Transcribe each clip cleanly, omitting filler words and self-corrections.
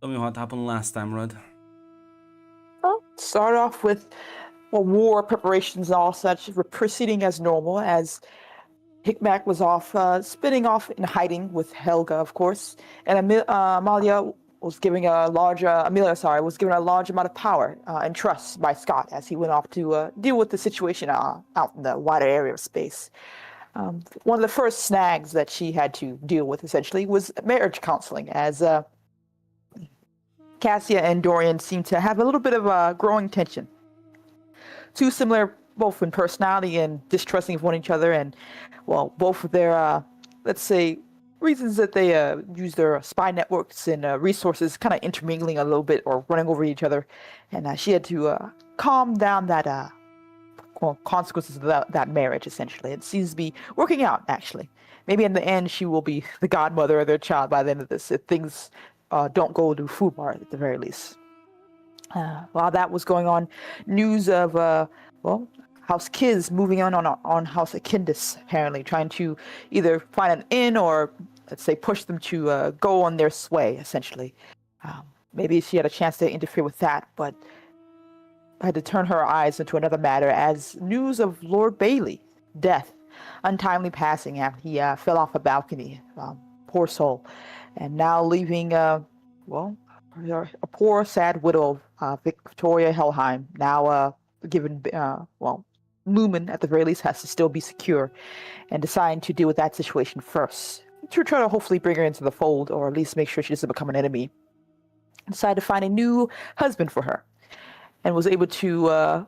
Tell me what happened last time, Rod. Well, start off with war preparations and all such were proceeding as normal as Hickmack was off, spinning off in hiding with Helga, of course, and Amalia was giving a large, Amelia, sorry, was given a large amount of power and trust by Scott as he went off to deal with the situation out in the wider area of space. One of the first snags that she had to deal with, essentially, was marriage counseling, as Cassia and Dorian seemed to have a little bit of a growing tension. Too similar, both in personality and distrusting of one each other, and, well, both of their, let's say, reasons that they use their spy networks and resources kind of intermingling a little bit or running over each other. And she had to calm down that consequences of that marriage, essentially. It seems to be working out, actually. Maybe in the end, she will be the godmother of their child by the end of this, if things don't go to FUBAR at the very least. While that was going on, news of, House Kiz moving on House Akindis, apparently, trying to either find an inn or, let's say, push them to go on their sway, essentially. Maybe she had a chance to interfere with that, but had to turn her eyes into another matter as news of Lord Bailey, death, untimely passing after he fell off a balcony. Poor soul. And now leaving, a poor, sad widow, Victoria Helheim, now given, Lumen, at the very least, has to still be secure, and deciding to deal with that situation first, to try to hopefully bring her into the fold, or at least make sure she doesn't become an enemy. Decided to find a new husband for her, and was able to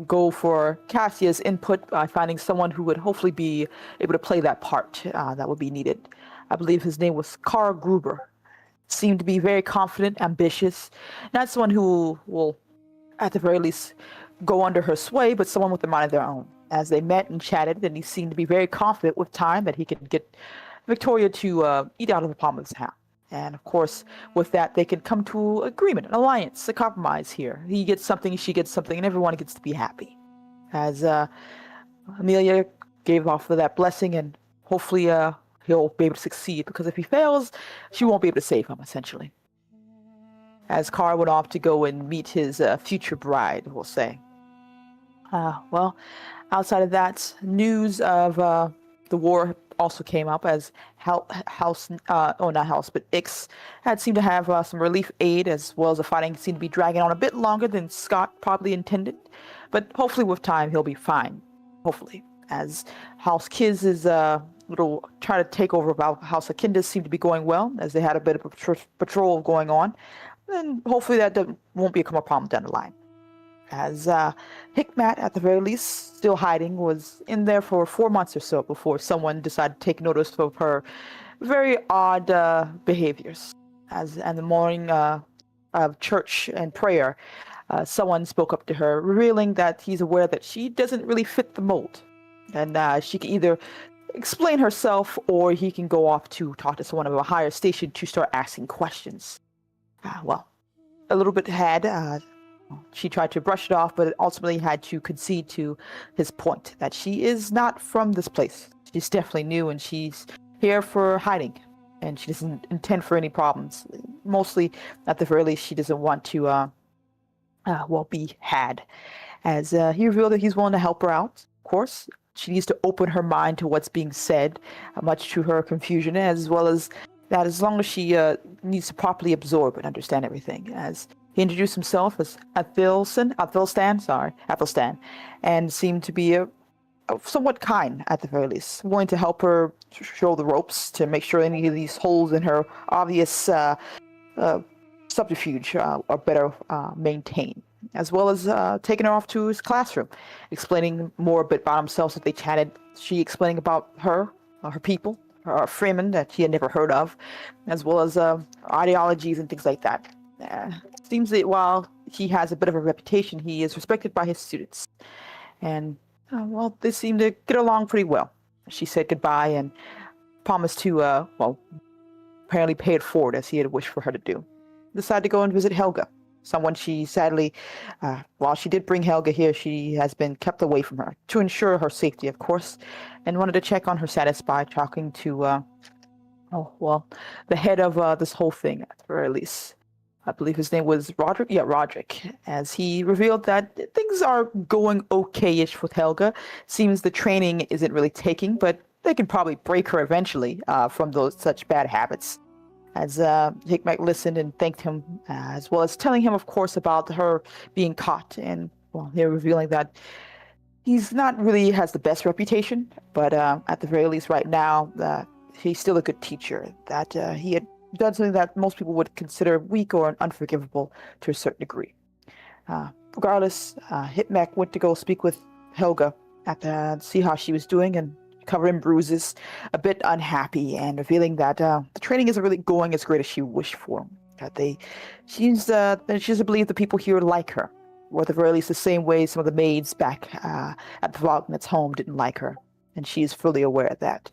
go for Cassia's input by finding someone who would hopefully be able to play that part that would be needed. I believe his name was Carl Gruber. Seemed to be very confident, ambitious, not someone who will, at the very least, go under her sway, but someone with a mind of their own. As they met and chatted, and he seemed to be very confident with time that he could get Victoria to eat out of the palm of his hand. And of course, with that, they can come to agreement, an alliance, a compromise here. He gets something, she gets something, and everyone gets to be happy. As Amelia gave off that blessing, and hopefully he'll be able to succeed, because if he fails, she won't be able to save him, essentially. As Carr went off to go and meet his future bride, we'll say. Outside of that, news of the war also came up as Ix had seemed to have some relief aid, as well as the fighting seemed to be dragging on a bit longer than Scott probably intended. But hopefully with time, he'll be fine. Hopefully. As House Kiz is little try to take over about House Akindis seemed to be going well, as they had a bit of a patrol going on. And hopefully that won't become a problem down the line. As Hickmat, at the very least, still hiding, was in there for 4 months or so before someone decided to take notice of her very odd behaviors. As in the morning of church and prayer, someone spoke up to her, revealing that he's aware that she doesn't really fit the mold. And she can either explain herself, or he can go off to talk to someone of a higher station to start asking questions. A little bit she tried to brush it off, but ultimately had to concede to his point that she is not from this place. She's definitely new, and she's here for hiding, and she doesn't intend for any problems. Mostly, at the very least, she doesn't want to, be had. As he revealed that he's willing to help her out, of course. She needs to open her mind to what's being said, much to her confusion, as well as that as long as she needs to properly absorb and understand everything. As he introduced himself as Athelstan, and seemed to be somewhat kind, at the very least, willing to help her show the ropes to make sure any of these holes in her obvious subterfuge are better maintained, as well as taking her off to his classroom, explaining more a bit about himself as they chatted. She explaining about her people, her Freeman that she had never heard of, as well as ideologies and things like that. Seems that while he has a bit of a reputation, he is respected by his students. And, they seem to get along pretty well. She said goodbye and promised to, apparently pay it forward as he had wished for her to do. Decided to go and visit Helga. Someone she sadly, while she did bring Helga here, she has been kept away from her to ensure her safety, of course, and wanted to check on her status by talking to, the head of this whole thing, at the very least. I believe his name was Roderick. Yeah, Roderick, as he revealed that things are going okay-ish with Helga. Seems the training isn't really taking, but they can probably break her eventually from those such bad habits. As Hickman listened and thanked him, as well as telling him, of course, about her being caught, and well, they're revealing that he's not really has the best reputation, but at the very least, right now, he's still a good teacher. That he had done something that most people would consider weak or unforgivable to a certain degree. Regardless, Hitmek went to go speak with Helga at see how she was doing, and covered in bruises, a bit unhappy, and revealing that the training isn't really going as great as she wished for. That she doesn't believe the people here like her, or at the very least the same way some of the maids back at the Wagnet's home didn't like her, and she's fully aware of that.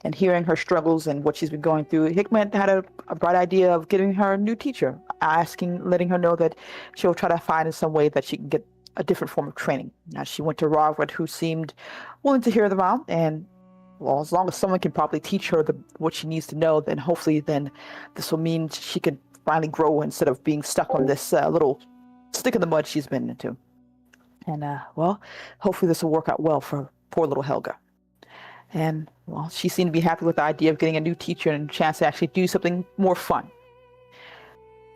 And hearing her struggles and what she's been going through, Hickman had a bright idea of giving her a new teacher, letting her know that she'll try to find in some way that she can get a different form of training. Now, she went to Robert, who seemed willing to hear them out, and well, as long as someone can probably teach her what she needs to know, then hopefully this will mean she can finally grow instead of being stuck on this little stick in the mud she's been into. And well, hopefully this will work out well for poor little Helga. And well, she seemed to be happy with the idea of getting a new teacher and a chance to actually do something more fun.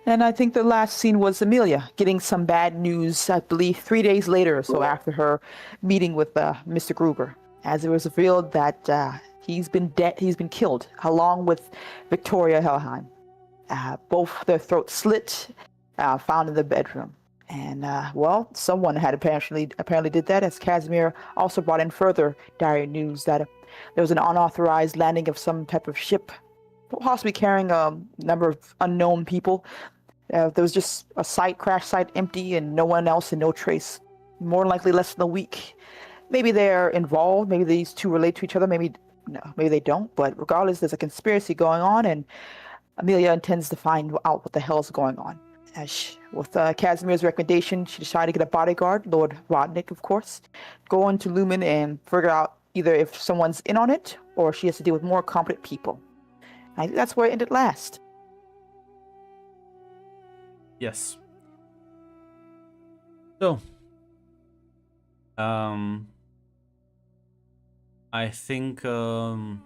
And I think the last scene was Amelia getting some bad news, I believe 3 days later or so after her meeting with Mr. Gruber, as it was revealed that he's been killed, along with Victoria Helheim. Both their throats slit, found in the bedroom. And well, someone had apparently did that, as Casimir also brought in further dire news that there was an unauthorized landing of some type of ship, possibly carrying a number of unknown people. There was just a crash site empty, and no one else and no trace. More than likely less than a week. Maybe they're involved. Maybe these two relate to each other. Maybe they don't. But regardless, there's a conspiracy going on, and Amelia intends to find out what the hell is going on. With Casimir's recommendation, she decided to get a bodyguard, Lord Rodnick, of course, go into Lumen and figure out either if someone's in on it or she has to deal with more competent people. I think that's where it ended last. Yes. So, I think Amelia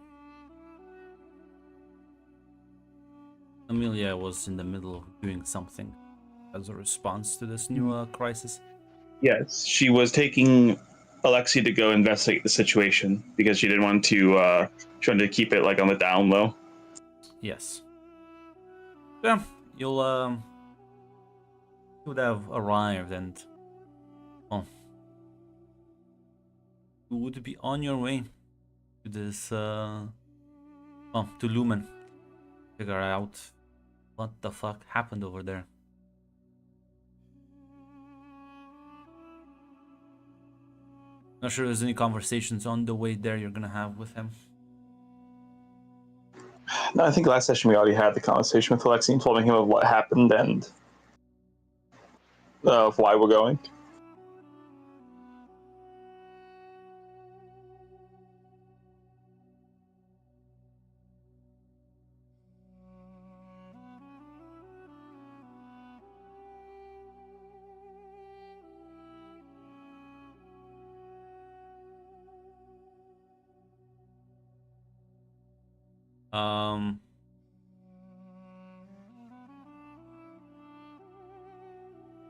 was in the middle of doing something as a response to this new crisis. Yes, she was taking Alexei to go investigate the situation because she didn't want to. She wanted to keep it like on the down low. Yes. Yeah, you would have arrived, and well, you would be on your way to this to Lumen, figure out what the fuck happened over there. Not sure there's any conversations on the way there you're gonna have with him. No, I think last session we already had the conversation with Alexei, informing him of what happened and of why we're going.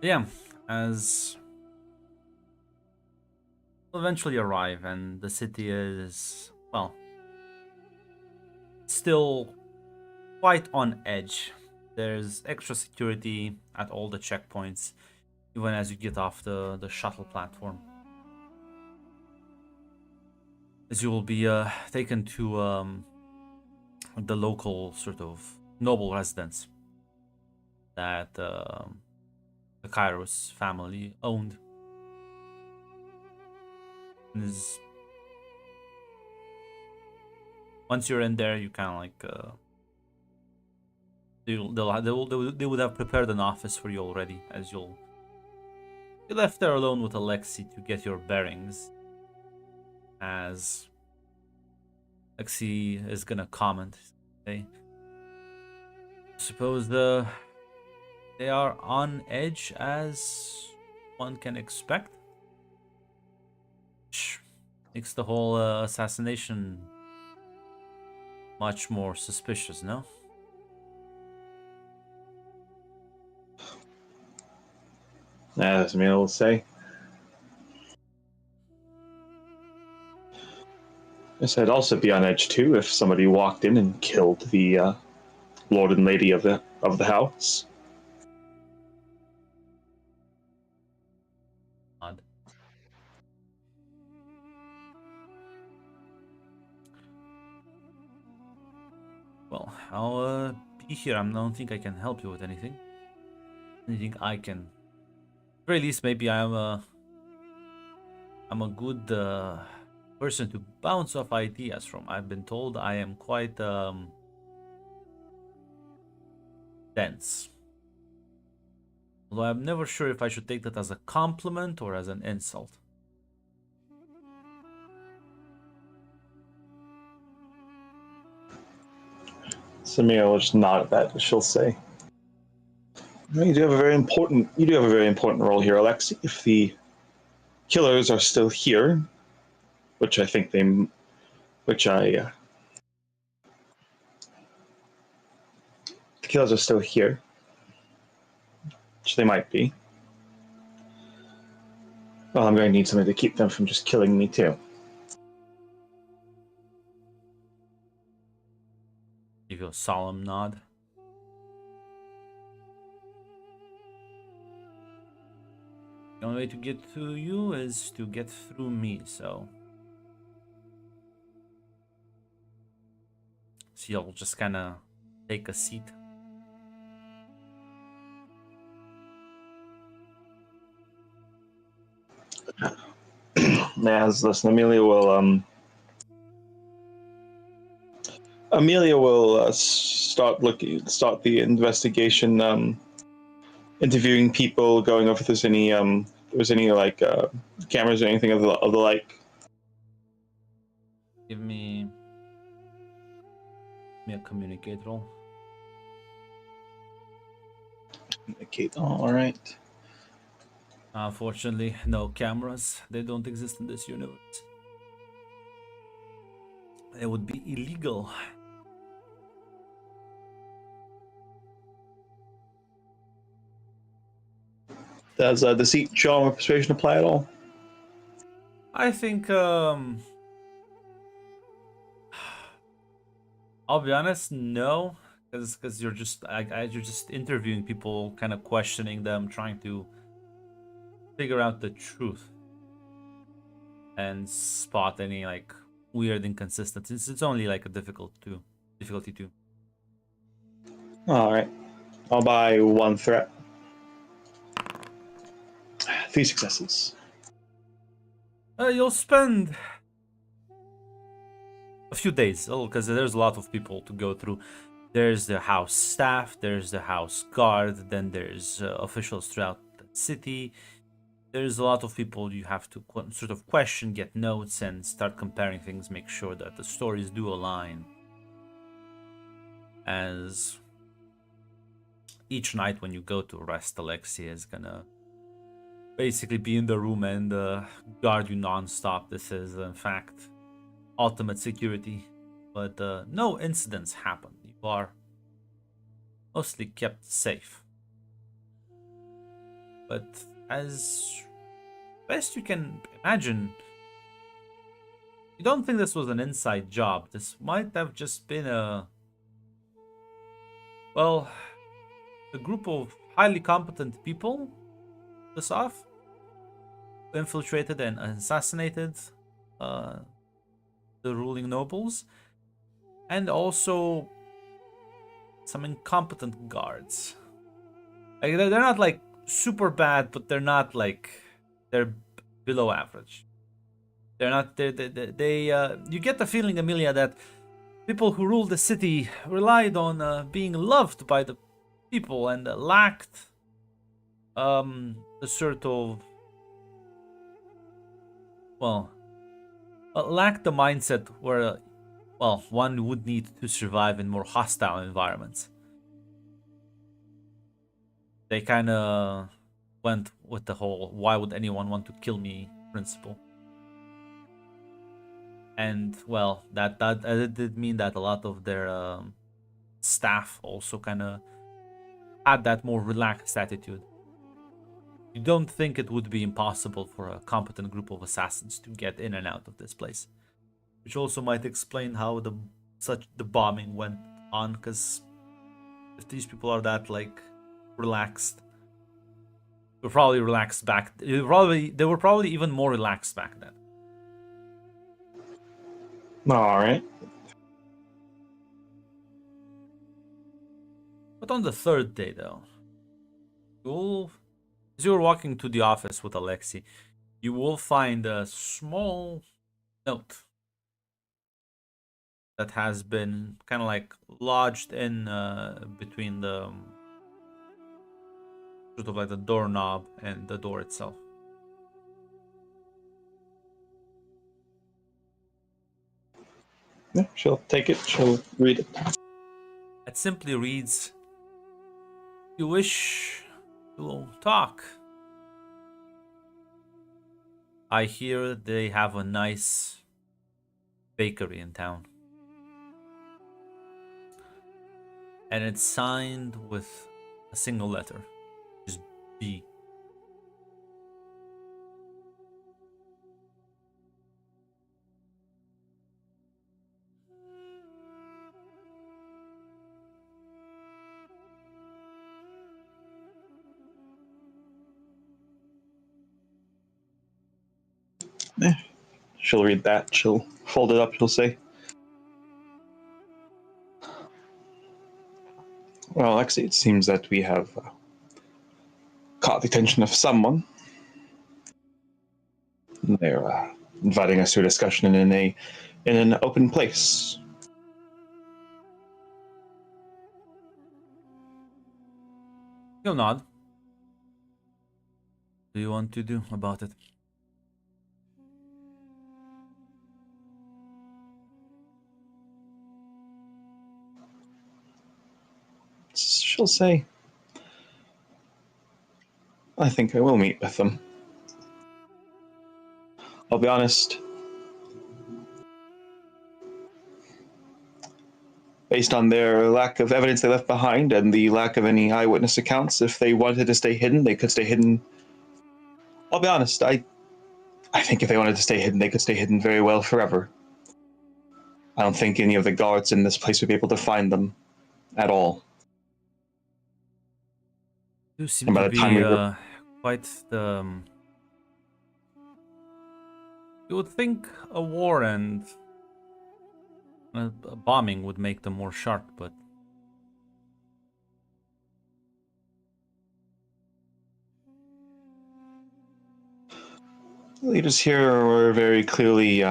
Yeah, as we'll eventually arrive, and the city is, well, still quite on edge. There's extra security at all the checkpoints, even as you get off the shuttle platform, as you will be taken to the local sort of noble residence that the Kairos family owned. And once you're in there, you kind of like they would have prepared an office for you already, as you left there alone with Alexei to get your bearings, as Alexei is gonna comment, say, suppose They are on edge as one can expect. Which makes the whole assassination much more suspicious, no? As Emil will say. Yes, I'd also be on edge too if somebody walked in and killed the lord and lady of the house. Odd. Well, I'll be here. I don't think I can help you with anything. Anything I can. At the very least, maybe I'm a good person to bounce off ideas from. I've been told I am quite dense. Although I'm never sure if I should take that as a compliment or as an insult. Samira will just nod at that. She'll say, well, you do have a very important role here, Alexei. If the killers are still here, which I think the killers are still here, which they might be. Well, I'm going to need something to keep them from just killing me too. Give you a solemn nod. The only way to get to you is to get through me, so you'll just kind of take a seat. Listen, Amelia will start the investigation, interviewing people, going over if there's any like cameras or anything of the like. Give me a communicate roll. Communicate. All right. Unfortunately, no cameras. They don't exist in this universe. It would be illegal. Does deceit, charm, or persuasion apply at all? I think I'll be honest, no, because you're just you're just interviewing people, kind of questioning them, trying to figure out the truth and spot any like weird inconsistencies. It's only like a difficulty too. All right. I'll buy one threat. 3 successes. You'll spend a few days, because there's a lot of people to go through. There's the house staff, there's the house guard, then there's officials throughout the city. There's a lot of people you have to sort of question, get notes, and start comparing things, make sure that the stories do align. As each night when you go to rest, Alexei is gonna basically be in the room and guard you non-stop. This is, in fact, ultimate security. But no incidents happen. You are mostly kept safe. But as best you can imagine, you don't think this was an inside job. This might have just been a group of highly competent people this off, infiltrated and assassinated the ruling nobles, and also some incompetent guards. Like they're not like super bad, but they're not like, they're below average. They're not. They you get the feeling, Amelia, that people who ruled the city relied on being loved by the people and lacked the sort of, lacked the mindset where one would need to survive in more hostile environments. they kind of went with the whole "why would anyone want to kill me" principle. And well, that did mean that a lot of their staff also kind of had that more relaxed attitude. You don't think it would be impossible for a competent group of assassins to get in and out of this place, which also might explain how the bombing went on. Because if these people are that like relaxed, they're probably relaxed back. They were probably even more relaxed back then. All right. But on the third day, though, as you're walking to the office with Alexei, you will find a small note that has been kind of like lodged in between the sort of like the doorknob and the door itself. Yeah, she'll take it. She'll read it. It simply reads, "You wish to talk. I hear they have a nice bakery in town." And it's signed with a single letter, just B. She'll read that. She'll fold it up. She'll say, "Well, Alexei, it seems that we have caught the attention of someone. They're inviting us to a discussion in an open place." You'll nod. What do you want to do about it? She'll say, "I think I will meet with them. I'll be honest, based on their lack of evidence they left behind and the lack of any eyewitness accounts, if they wanted to stay hidden, they could stay hidden. I'll be honest, I think if they wanted to stay hidden, they could stay hidden very well forever. I don't think any of the guards in this place would be able to find them at all. You seem And by to the time be we quite the. You would think a war and a bombing would make them more sharp, but the leaders here were very clearly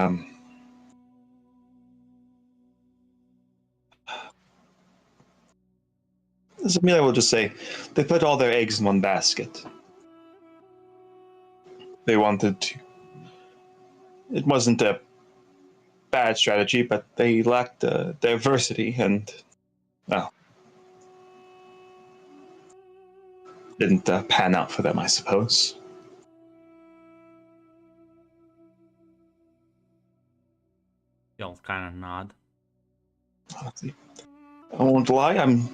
Zamila will just say, they put all their eggs in one basket. They wanted to. It wasn't a bad strategy, but they lacked diversity and, well, didn't pan out for them, I suppose. you'll kind of nod. I won't lie, I'm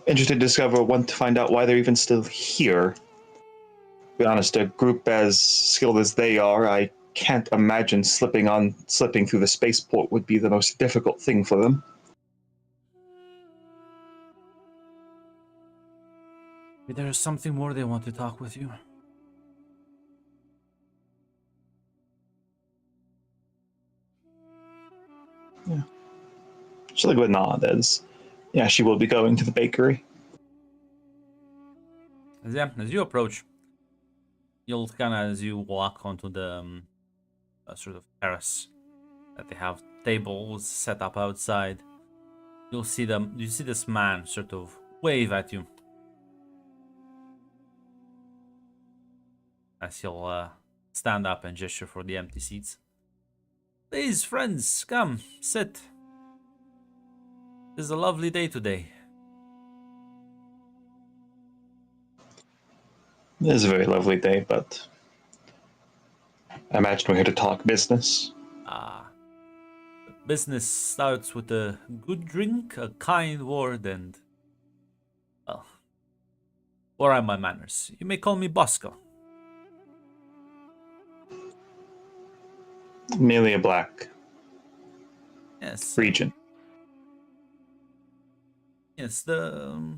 interested to want to find out why they're even still here. To be honest, a group as skilled as they are, I can't imagine slipping through the spaceport would be the most difficult thing for them. Maybe there's something more they want to talk with you. Yeah. She'll give a nod as, yeah, she will be going to the bakery. As you approach, you'll kind of, as you walk onto the sort of terrace that they have tables set up outside, you see this man sort of wave at you as he'll stand up and gesture for the empty seats. "Please, friends, come, sit. It is a lovely day today." It is a very lovely day, but I imagine we're here to talk business. Ah, business starts with a good drink, a kind word, and, well, where are my manners? You may call me Bosco. Merely a black Yes, region. yes, the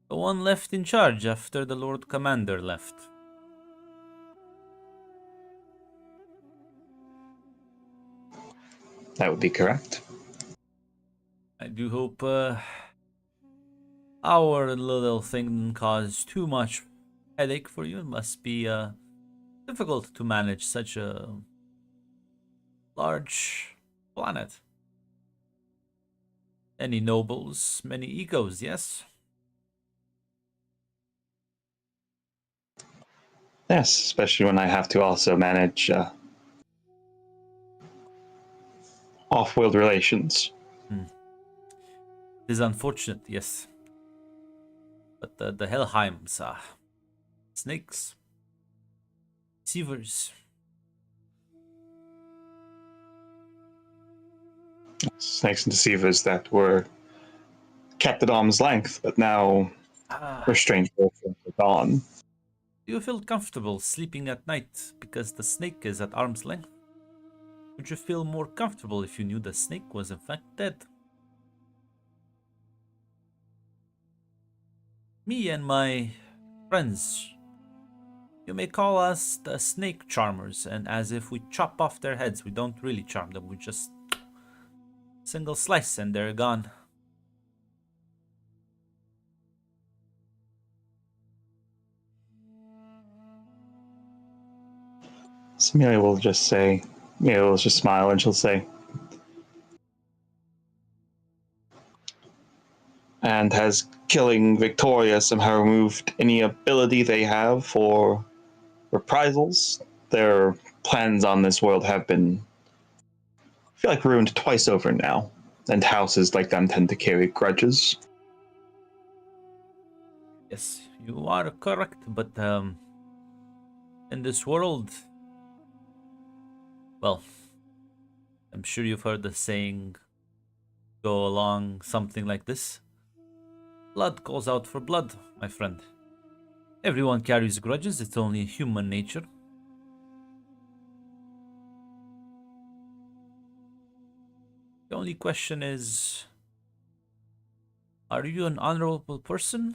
one left in charge after the Lord Commander left. That would be correct. I do hope our little thing didn't cause too much headache for you. It must be difficult to manage such a large planet. Many nobles, many egos, yes? Yes, especially when I have to also manage off-world relations. It is unfortunate, yes. But the Helheims are snakes, deceivers. Snakes and deceivers that were kept at arm's length, but now Ah, restrained for dawn. do you feel comfortable sleeping at night because the snake is at arm's length? Would you feel more comfortable if you knew the snake was in fact dead? Me and my friends, you may call us the snake charmers, and as if we chop off their heads, we don't really charm them, we just single slice and they're gone. So Amelia will just smile and she'll say, and has killing Victoria somehow removed any ability they have for reprisals? Their plans on this world have been, I feel like, ruined twice over now, and houses like them tend to carry grudges. Yes, you are correct, but in this world, well, I'm sure you've heard the saying go along something like this. Blood calls out for blood, my friend. Everyone carries grudges, it's only human nature. The only question is, are you an honorable person?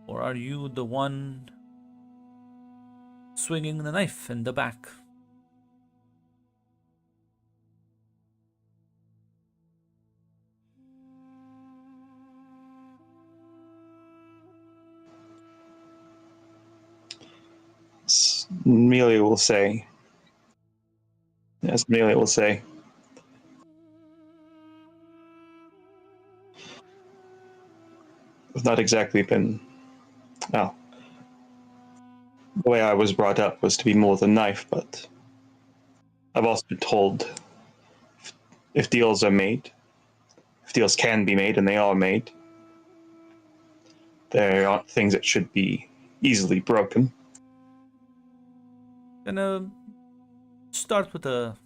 Or are you the one swinging the knife in the back? Amelia will say, yes, Amelia will say, it's not exactly been, well, the way I was brought up was to be more than knife, but I've also been told if deals are made, if deals can be made, and they are made, there aren't things that should be easily broken. Gonna start with a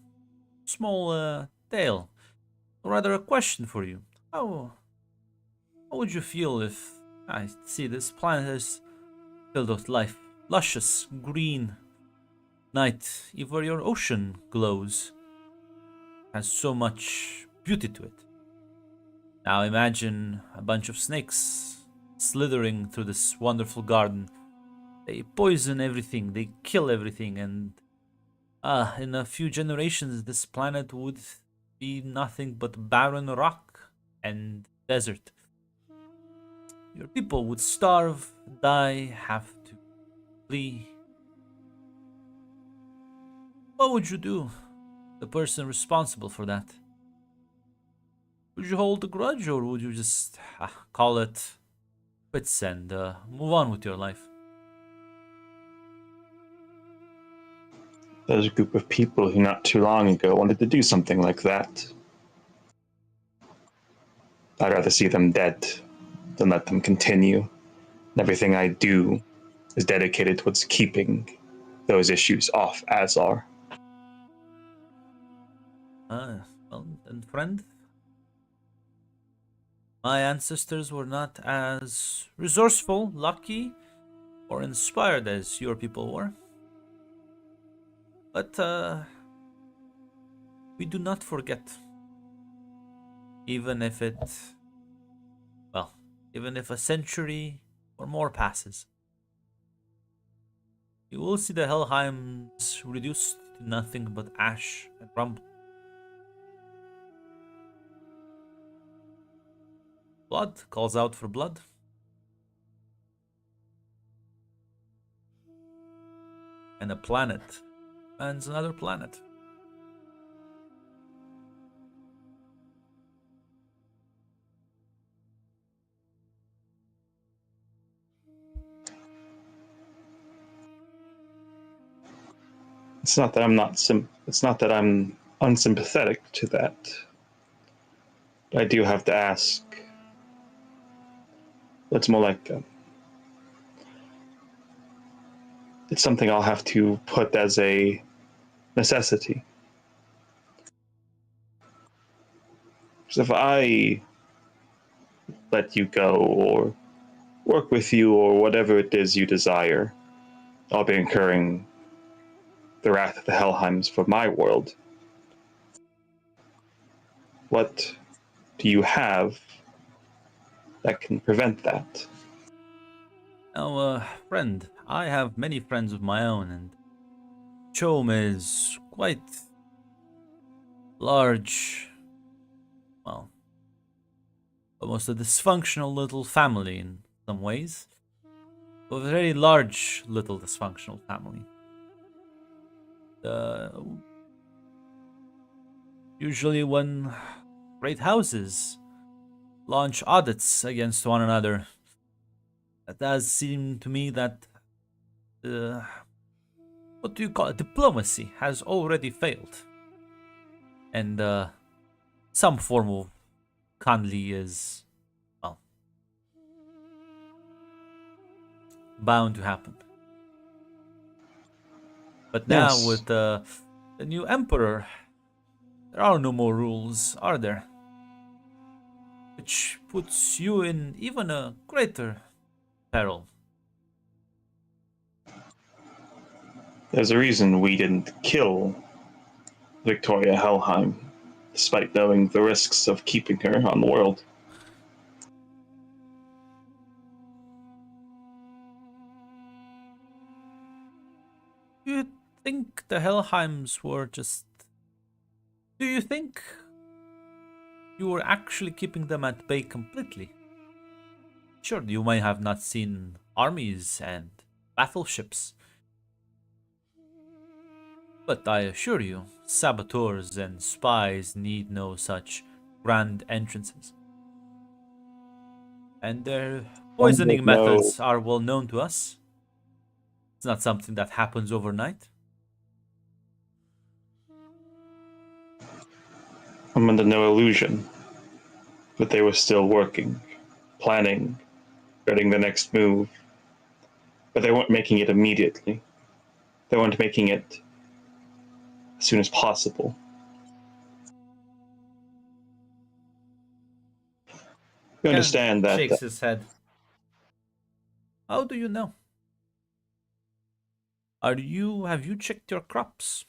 small tale, or rather a question for you. How would you feel if I see this planet is filled with life, luscious green night, even your ocean glows, has so much beauty to it. Now imagine a bunch of snakes slithering through this wonderful garden. They poison everything, they kill everything, and in a few generations this planet would be nothing but barren rock and desert. Your people would starve, die, have to flee. What would you do? The person responsible for that? Would you hold a grudge, or would you just call it quits and move on with your life? There's a group of people who not too long ago wanted to do something like that. I'd rather see them dead than let them continue Everything I do is dedicated towards keeping those issues off Azar. Well, and friend, my ancestors were not as resourceful, lucky, or inspired as your people were. But we do not forget. Even if even if a century or more passes, you will see the Helheims reduced to nothing but ash and rumble. Blood calls out for blood. And a planet finds another planet. It's not that I'm unsympathetic to that. But I do have to ask. It's more like it's something I'll have to put as a necessity. Because if I let you go or work with you or whatever it is you desire, I'll be incurring the wrath of the Helheims for my world. What do you have that can prevent that? Now, friend, I have many friends of my own, and Chom is quite large. Well, almost a dysfunctional little family in some ways. A very large little dysfunctional family. Usually when great houses launch audits against one another, it does seem to me that what do you call it? Diplomacy has already failed. And some form of Conley is, well, bound to happen. But now Yes. with the new emperor, there are no more rules, are there? Which puts you in even a greater peril. There's a reason we didn't kill Victoria Helheim, despite knowing the risks of keeping her on the world. You think the Helheims were just... Do you think you were actually keeping them at bay completely? Sure, you may have not seen armies and battleships, but I assure you, saboteurs and spies need no such grand entrances. And their poisoning methods are well known to us. It's not something that happens overnight. I'm under no illusion that they were still working, planning, getting the next move. But they weren't making it immediately. They weren't making it as soon as possible. You understand that Shakes his head. How do you know? Have you checked your crops?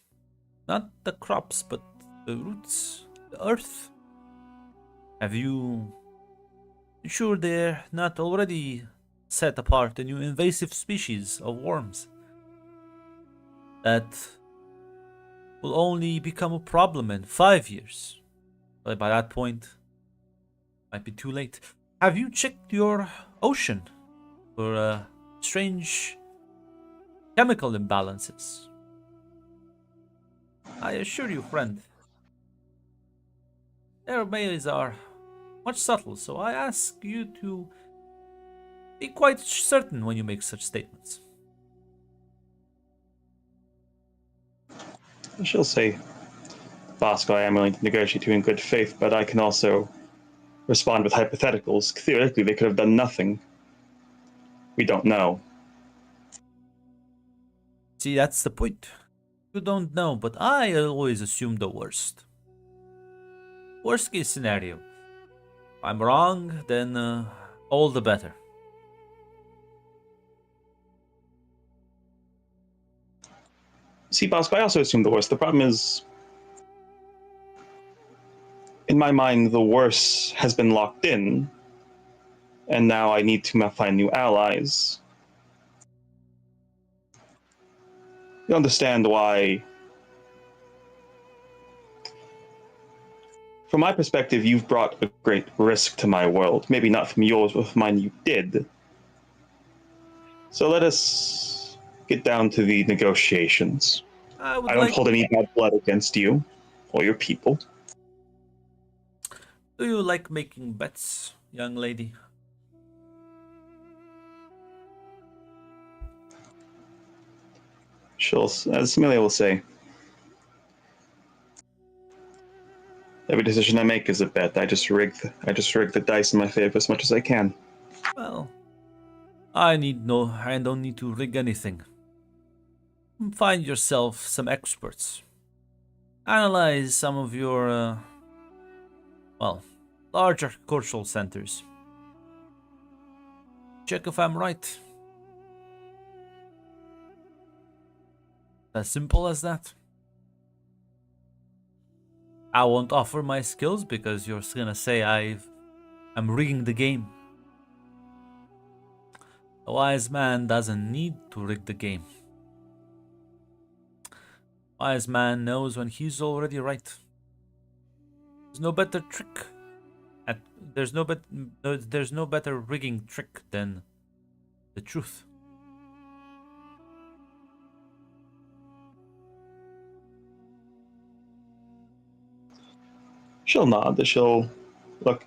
Not the crops, but the roots, the earth. Have you ensured they're not already set apart a new invasive species of worms that will only become a problem in 5 years? But by that point, might be too late. Have you checked your ocean for strange chemical imbalances? I assure you, friend, their ways are much subtle, so I ask you to be quite certain when you make such statements. I shall say, Bosco, I am willing to negotiate you in good faith, but I can also respond with hypotheticals. Theoretically, they could have done nothing. We don't know. See, that's the point. You don't know, but I always assume the worst. Worst case scenario. If I'm wrong, then all the better. See, Bosco, I also assume the worst. The problem is, in my mind, the worst has been locked in, and now I need to find new allies. You understand why, from my perspective, you've brought a great risk to my world. Maybe not from yours, but from mine you did. So let us get down to the negotiations. I would I don't like. hold any bad blood against you or your people. Do you like making bets, young lady? She'll, as Amelia will say, every decision I make is a bet. I just rig the dice in my favor as much as I can. Well, I don't need to rig anything. Find yourself some experts. Analyze some of your, larger cultural centers. Check if I'm right. As simple as that. I won't offer my skills because you're gonna say I'm rigging the game. A wise man doesn't need to rig the game. Wise man knows when he's already right. There's no better trick. There's no better rigging trick than the truth. She'll nod. She'll look.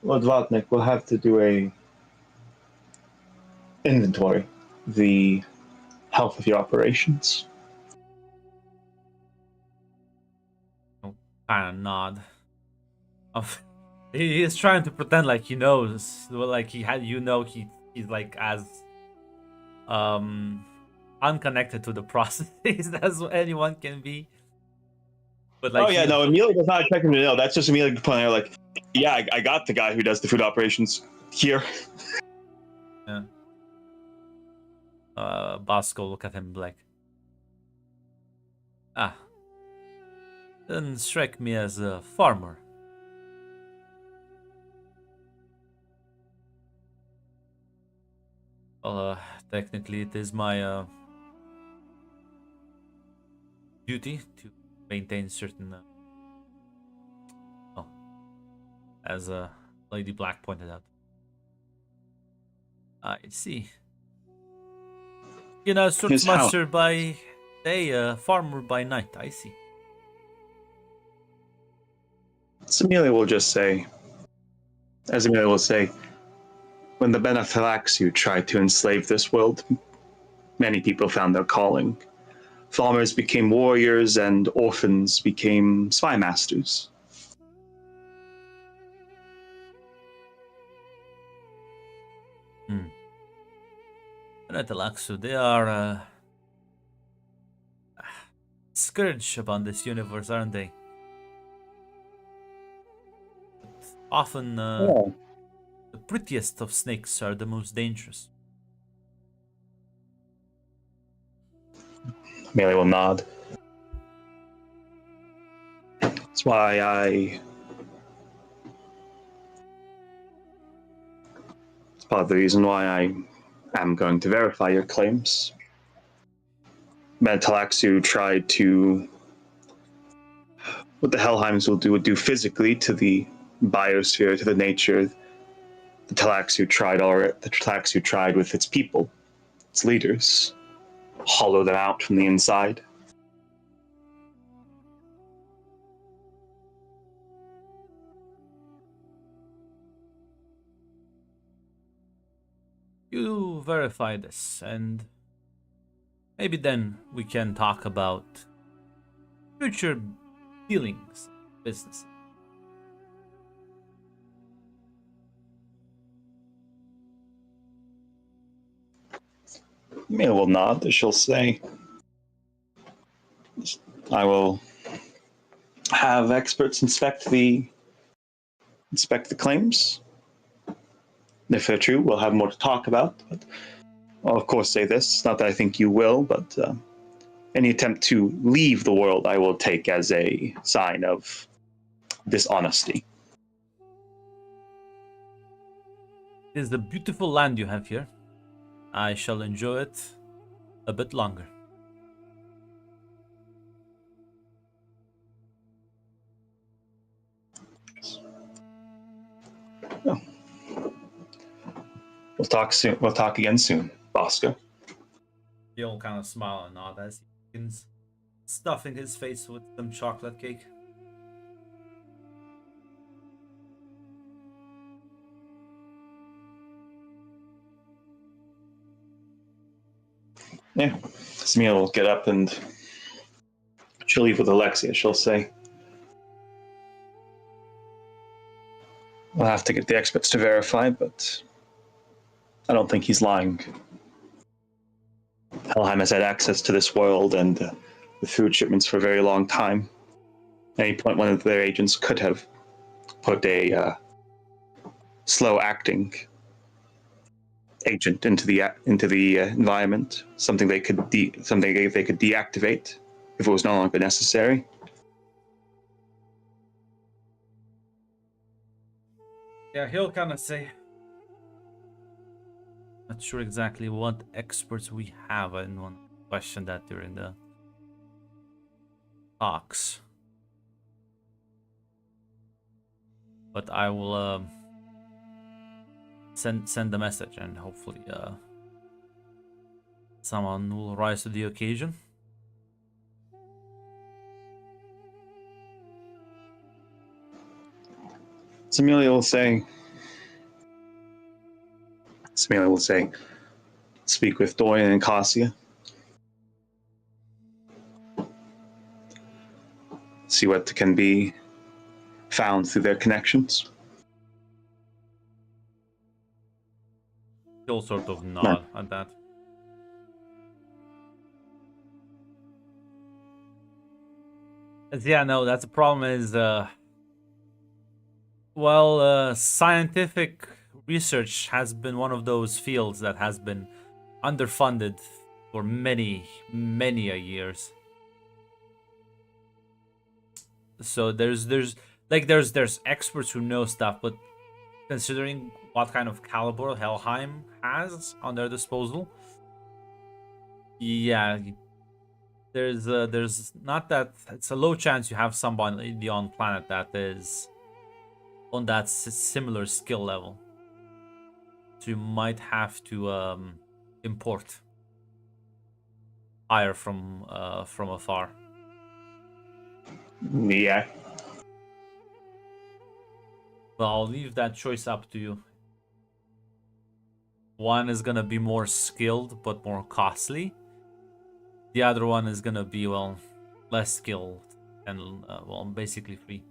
Lord Vatnik will have to do a inventory, the health of your operations. Kind of nod. He is trying to pretend like he knows, like he's like as unconnected to the processes as anyone can be. But like, Oh yeah, no, Amelia does not expect him to know. That's just Amelia pointing out, like, yeah, I got the guy who does the food operations here. yeah. Bosco look at him like, doesn't strike me as a farmer. Well, technically it is my duty to maintain certain, as Lady Black pointed out. I see. You know, His house. Master by day, farmer by night. I see. So Amelia will just say, as Amelia will say, when the Benefilaxu tried to enslave this world, many people found their calling. Farmers became warriors, and orphans became spy masters. Benefilaxu, they are scourge upon this universe, aren't they? Often, the prettiest of snakes are the most dangerous. Amelia will nod. That's why it's part of the reason why I am going to verify your claims. Mentalaxu tried to, what the Helheims would do physically to the biosphere, to the nature. The Talaxu tried with its people, its leaders, hollow them out from the inside. You verify this, and maybe then we can talk about future dealings, business. Samira will nod. She'll say, I will have experts inspect the claims. If they're true, we'll have more to talk about. But I'll of course say this, not that I think you will, but any attempt to leave the world I will take as a sign of dishonesty. It is the beautiful land you have here. I shall enjoy it a bit longer. Oh. We'll talk soon. We'll talk again soon, Bosco. He'll kind of smile and nod as he begins stuffing his face with some chocolate cake. Yeah. Samira will get up and she'll leave with Alexia. She'll say, we'll have to get the experts to verify, but I don't think he's lying. Helheim has had access to this world and the food shipments for a very long time. At any point, one of their agents could have put a slow-acting agent into the environment, something they could deactivate if it was no longer necessary. Yeah, he'll kind of say, not sure exactly what experts we have. I didn't want to question that during the talks. But I will send the message, and hopefully someone will rise to the occasion. Samira will say, speak with Dorian and Cassia. See what can be found through their connections. He'll sort of nod at that. Yeah, no, that's the problem is, scientific research has been one of those fields that has been underfunded for many a years. So there's experts who know stuff, but considering what kind of caliber Helheim has on their disposal, yeah, there's not that, it's a low chance you have somebody on planet that is on that similar skill level. So you might have to import, hire from afar. Yeah. Well, I'll leave that choice up to you. One is gonna be more skilled but more costly. The other one is gonna be, well, less skilled and basically free.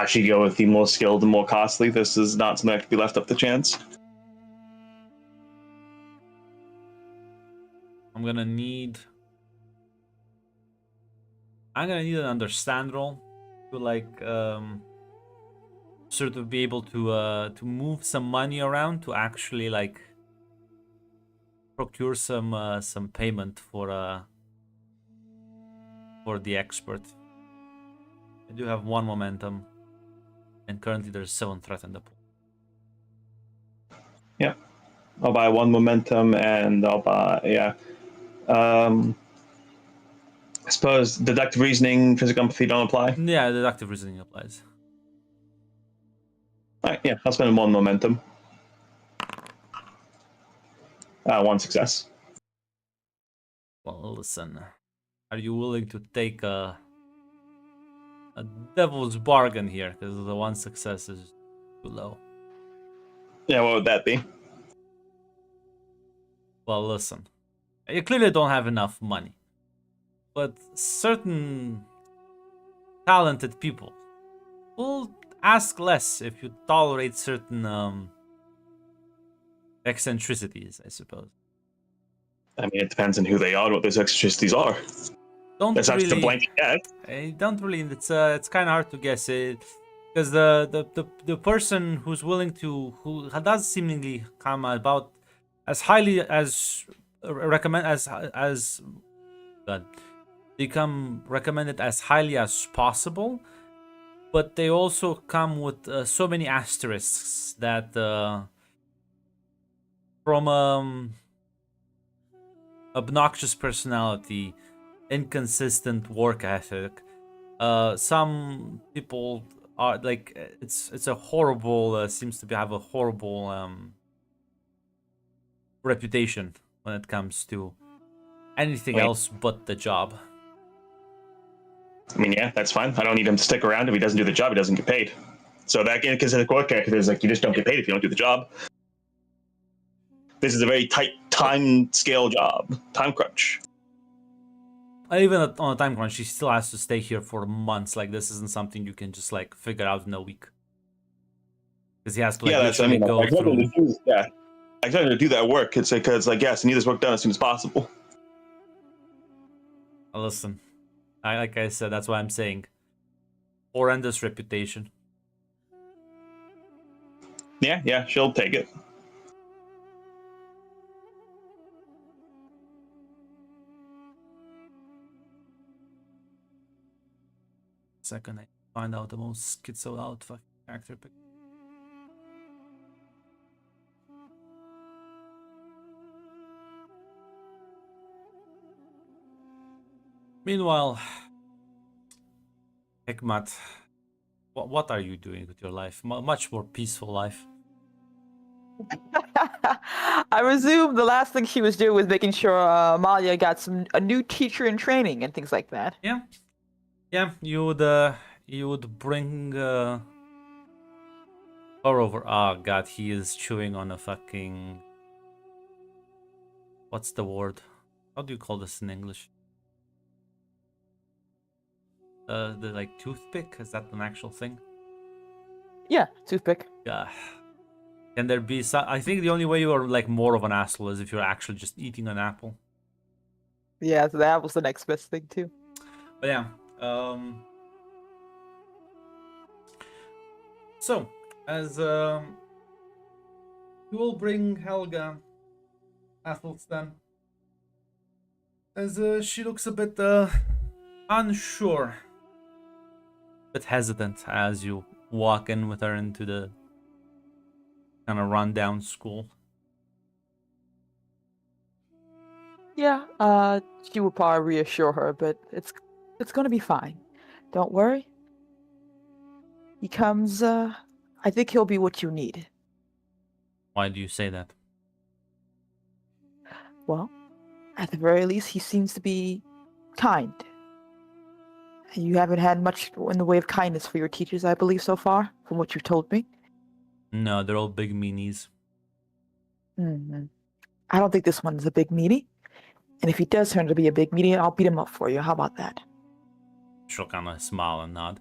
She'd go with the more skilled and more costly. This is not something that could be left up to chance. I'm gonna need an understand roll to sort of be able to move some money around to actually procure some payment for the expert. I do have 1 momentum, and currently there's 7 threat in the pool. Yeah. I'll buy 1 momentum and I'll buy, I suppose deductive reasoning, physical empathy don't apply. Yeah, deductive reasoning applies. All right, yeah, I'll spend 1 momentum. 1 success. Well, listen, are you willing to take a devil's bargain here? Because the 1 success is too low. Yeah, what would that be? Well, listen, you clearly don't have enough money, but certain talented people will ask less if you tolerate certain eccentricities, I suppose. I mean, it depends on who they are and what those eccentricities are. Don't That's not just a really. blanket guess. I don't really. It's kind of hard to guess it, because the person who's willing to who does seemingly come about as highly as recommend as God, become recommended as highly as possible, but they also come with so many asterisks that from obnoxious personality, inconsistent work ethic. Some people are like it's a horrible seems to have a horrible reputation when it comes to anything else but the job. I mean, yeah, that's fine. I don't need him to stick around. If he doesn't do the job, he doesn't get paid. So that because the work ethic is like you just don't get paid if you don't do the job. This is a very tight time scale job, time crunch. Even on a time crunch, she still has to stay here for months. Like this isn't something you can just like figure out in a week, because he has to like literally go through. Yeah, I expect him to do that work. It's because like yes, I need this work done as soon as possible. Listen, like I said, that's why I'm saying horrendous reputation. Yeah, she'll take it. Second, I find out the most schizoed out fucking character pick. Meanwhile, Hikmat, what are you doing with your life? Much more peaceful life. I resume the last thing she was doing was making sure Amalia got a new teacher in training and things like that. Yeah. You would bring her over. Oh God, he is chewing on a fucking. What's the word? How do you call this in English? The like toothpick, is that an actual thing? Yeah, toothpick. Yeah. Can there be some? I think the only way you are like more of an asshole is if you're actually just eating an apple. Yeah, so that was the next best thing too. But yeah. So as you will bring Helga Athelstan, as she looks a bit unsure, a bit hesitant as you walk in with her into the kind of rundown school. Yeah, she would probably reassure her, but it's gonna be fine. Don't worry. He comes, I think he'll be what you need. Why do you say that? Well, at the very least, he seems to be kind. You haven't had much in the way of kindness for your teachers, I believe, so far, from what you've told me. No, they're all big meanies. Mm-hmm. I don't think this one is a big meaty. And if he does turn to be a big meaty, I'll beat him up for you. How about that? She'll kind of smile and nod.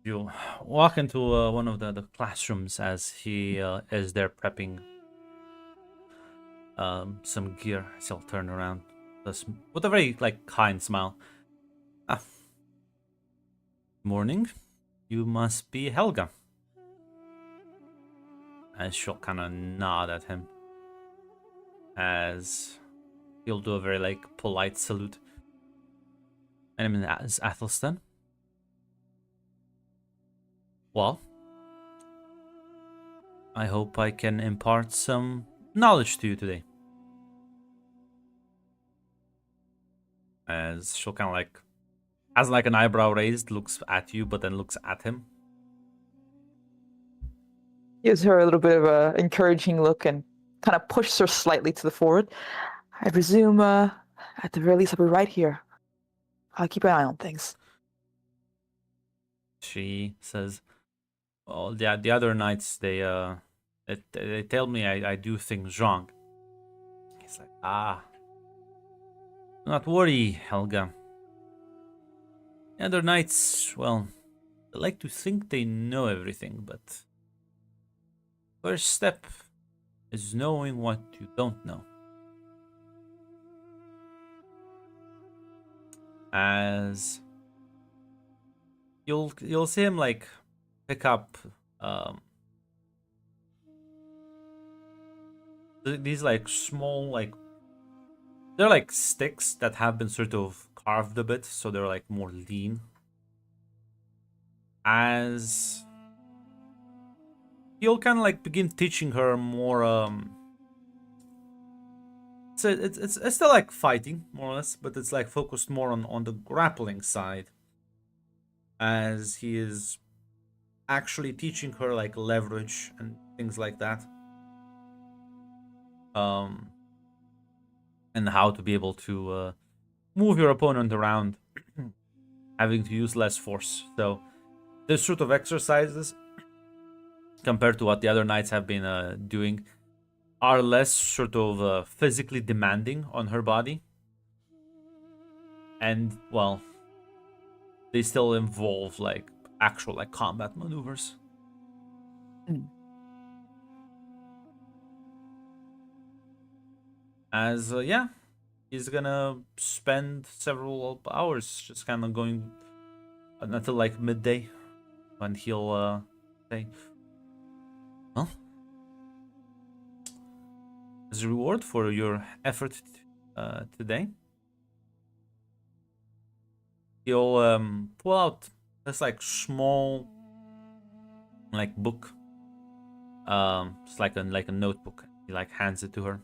You walk into one of the classrooms as he is there prepping some gear. He'll turn around with a very like kind smile. Ah, morning. You must be Helga. As she'll kind of nod at him, as he'll do a very like polite salute. My name is Athelstan. Well, I hope I can impart some knowledge to you today. As she'll kind of like has like an eyebrow raised, looks at you, but then looks at him. Gives her a little bit of a encouraging look and kind of pushes her slightly to the forward. I presume, at the very least, I'll be right here. I'll keep an eye on things. She says, "Well, the other nights they tell me I do things wrong." He's like, do not worry, Helga. The other nights, well, they like to think they know everything, but first step is knowing what you don't know. As you'll see him like pick up these like small like they're like sticks that have been sort of carved a bit, so they're like more lean. As he'll kind of like begin teaching her more so it's still like fighting more or less, but it's like focused more on the grappling side, as he is actually teaching her like leverage and things like that, and how to be able to move your opponent around having to use less force. So this sort of exercises, compared to what the other knights have been doing, are less sort of physically demanding on her body. And, well, they still involve, like, actual, like, combat maneuvers. As, yeah, he's gonna spend several hours just kind of going until, like, midday, when he'll say, well, as a reward for your effort today, he'll pull out this like small like book. It's like a notebook. He like hands it to her.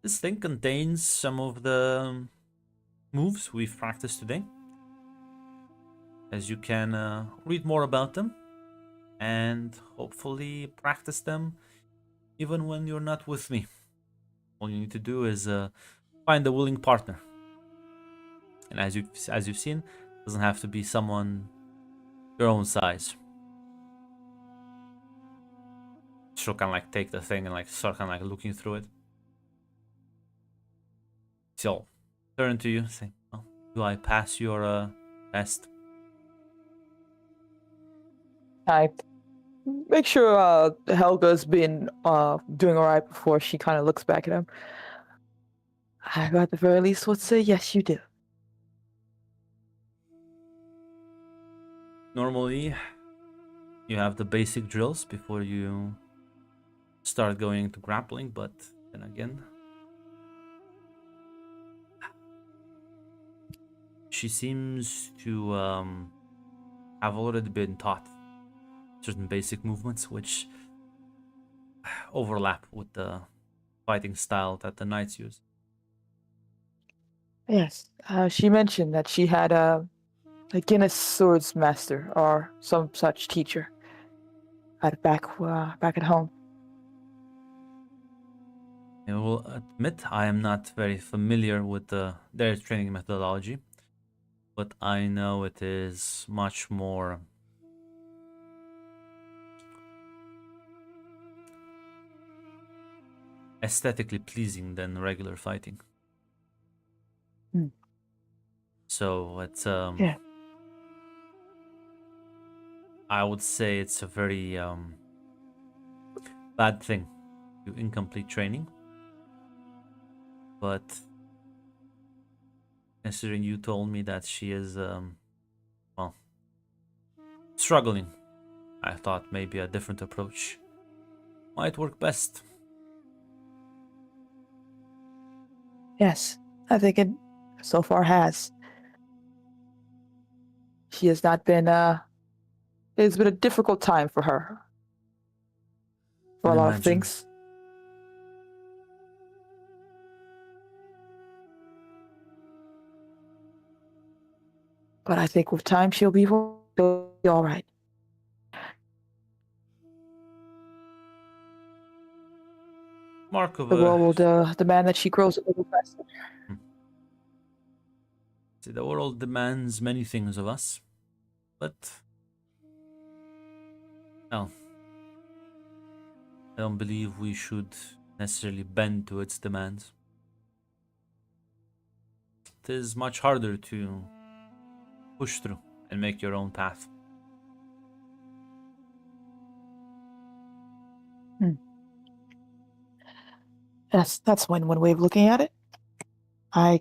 This thing contains some of the moves we've practiced today, as you can read more about them and hopefully practice them even when you're not with me. All you need to do is find a willing partner. And as you've seen, it doesn't have to be someone your own size. She'll kind of like take the thing and like start kind of like looking through it. She'll turn to you, say, "Oh, do I pass your test?" I make sure Helga's been doing all right before she kind of looks back at him. I at the very least would say yes, you do. Normally, you have the basic drills before you start going into grappling, but then again, she seems to have already been taught certain basic movements which overlap with the fighting style that the knights use. Yes, she mentioned that she had a Guinness Swords Master or some such teacher back at home. I will admit I am not very familiar with their training methodology, but I know it is much more aesthetically pleasing than regular fighting. Hmm. So it's Yeah. I would say it's a very bad thing to incomplete training. But considering you told me that she is well, struggling, I thought maybe a different approach might work best. Yes, I think it so far has. She has not been it's been a difficult time for her. For a Can lot of imagine. things. But I think with time she'll be all right. Mark of The a world will demand that she grows a little faster. See, the world demands many things of us, but well, I don't believe we should necessarily bend to its demands. It is much harder to push through and make your own path. That's one way of looking at it. I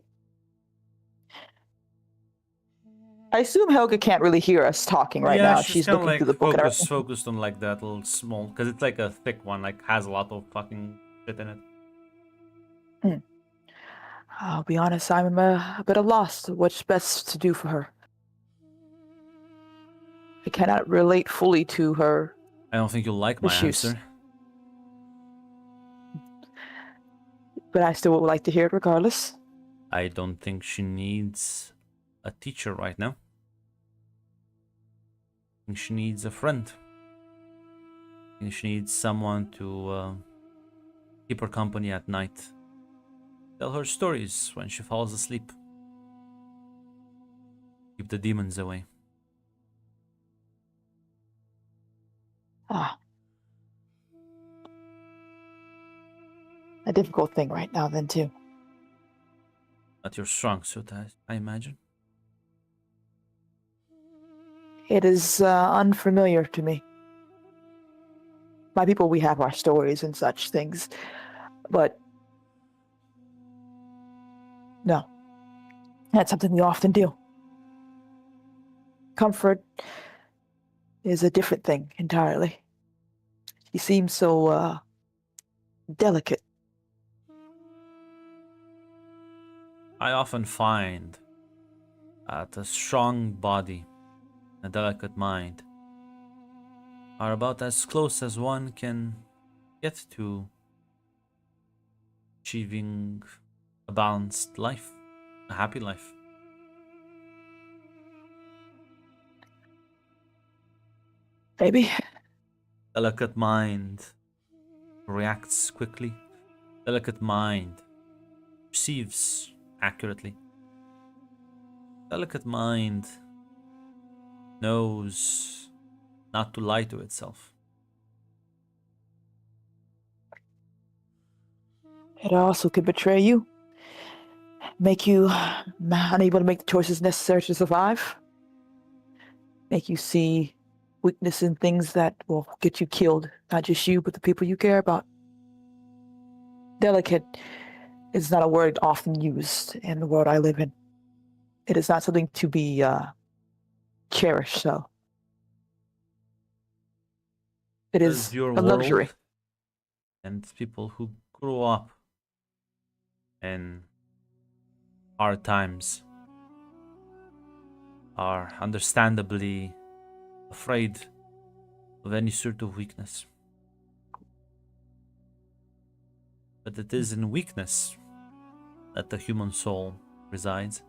assume Helga can't really hear us talking right Yeah, now. she's She's kind of looking through like the book and everything. focused on like that little small, because it's like a thick one, like has a lot of fucking shit in it. I'll be honest, I'm a bit of lost. What's best to do for her? I cannot relate fully to her I don't think you'll like my issues, answer. but I still would like to hear it regardless. I don't think she needs a teacher right now. I think she needs a friend. I think she needs someone to keep her company at night. Tell her stories when she falls asleep. Keep the demons away. Ah, a difficult thing right now, then, too. Not your strong suit, I imagine. It is unfamiliar to me. My people, we have our stories and such things, but no, that's something we often do. Comfort is a different thing entirely. She seems so delicate. I often find that a strong body, a delicate mind, are about as close as one can get to achieving a balanced life, a happy life. Maybe. Delicate mind reacts quickly. Delicate mind perceives accurately. Delicate mind knows not to lie to itself. It also could betray you, make you unable to make the choices necessary to survive, make you see weakness in things that will get you killed, not just you, but the people you care about. Delicate is not a word often used in the world I live in. It is not something to be cherished, so. It Does is your a luxury. world and people who grew up in hard times are understandably afraid of any sort of weakness. But it is in weakness that the human soul resides.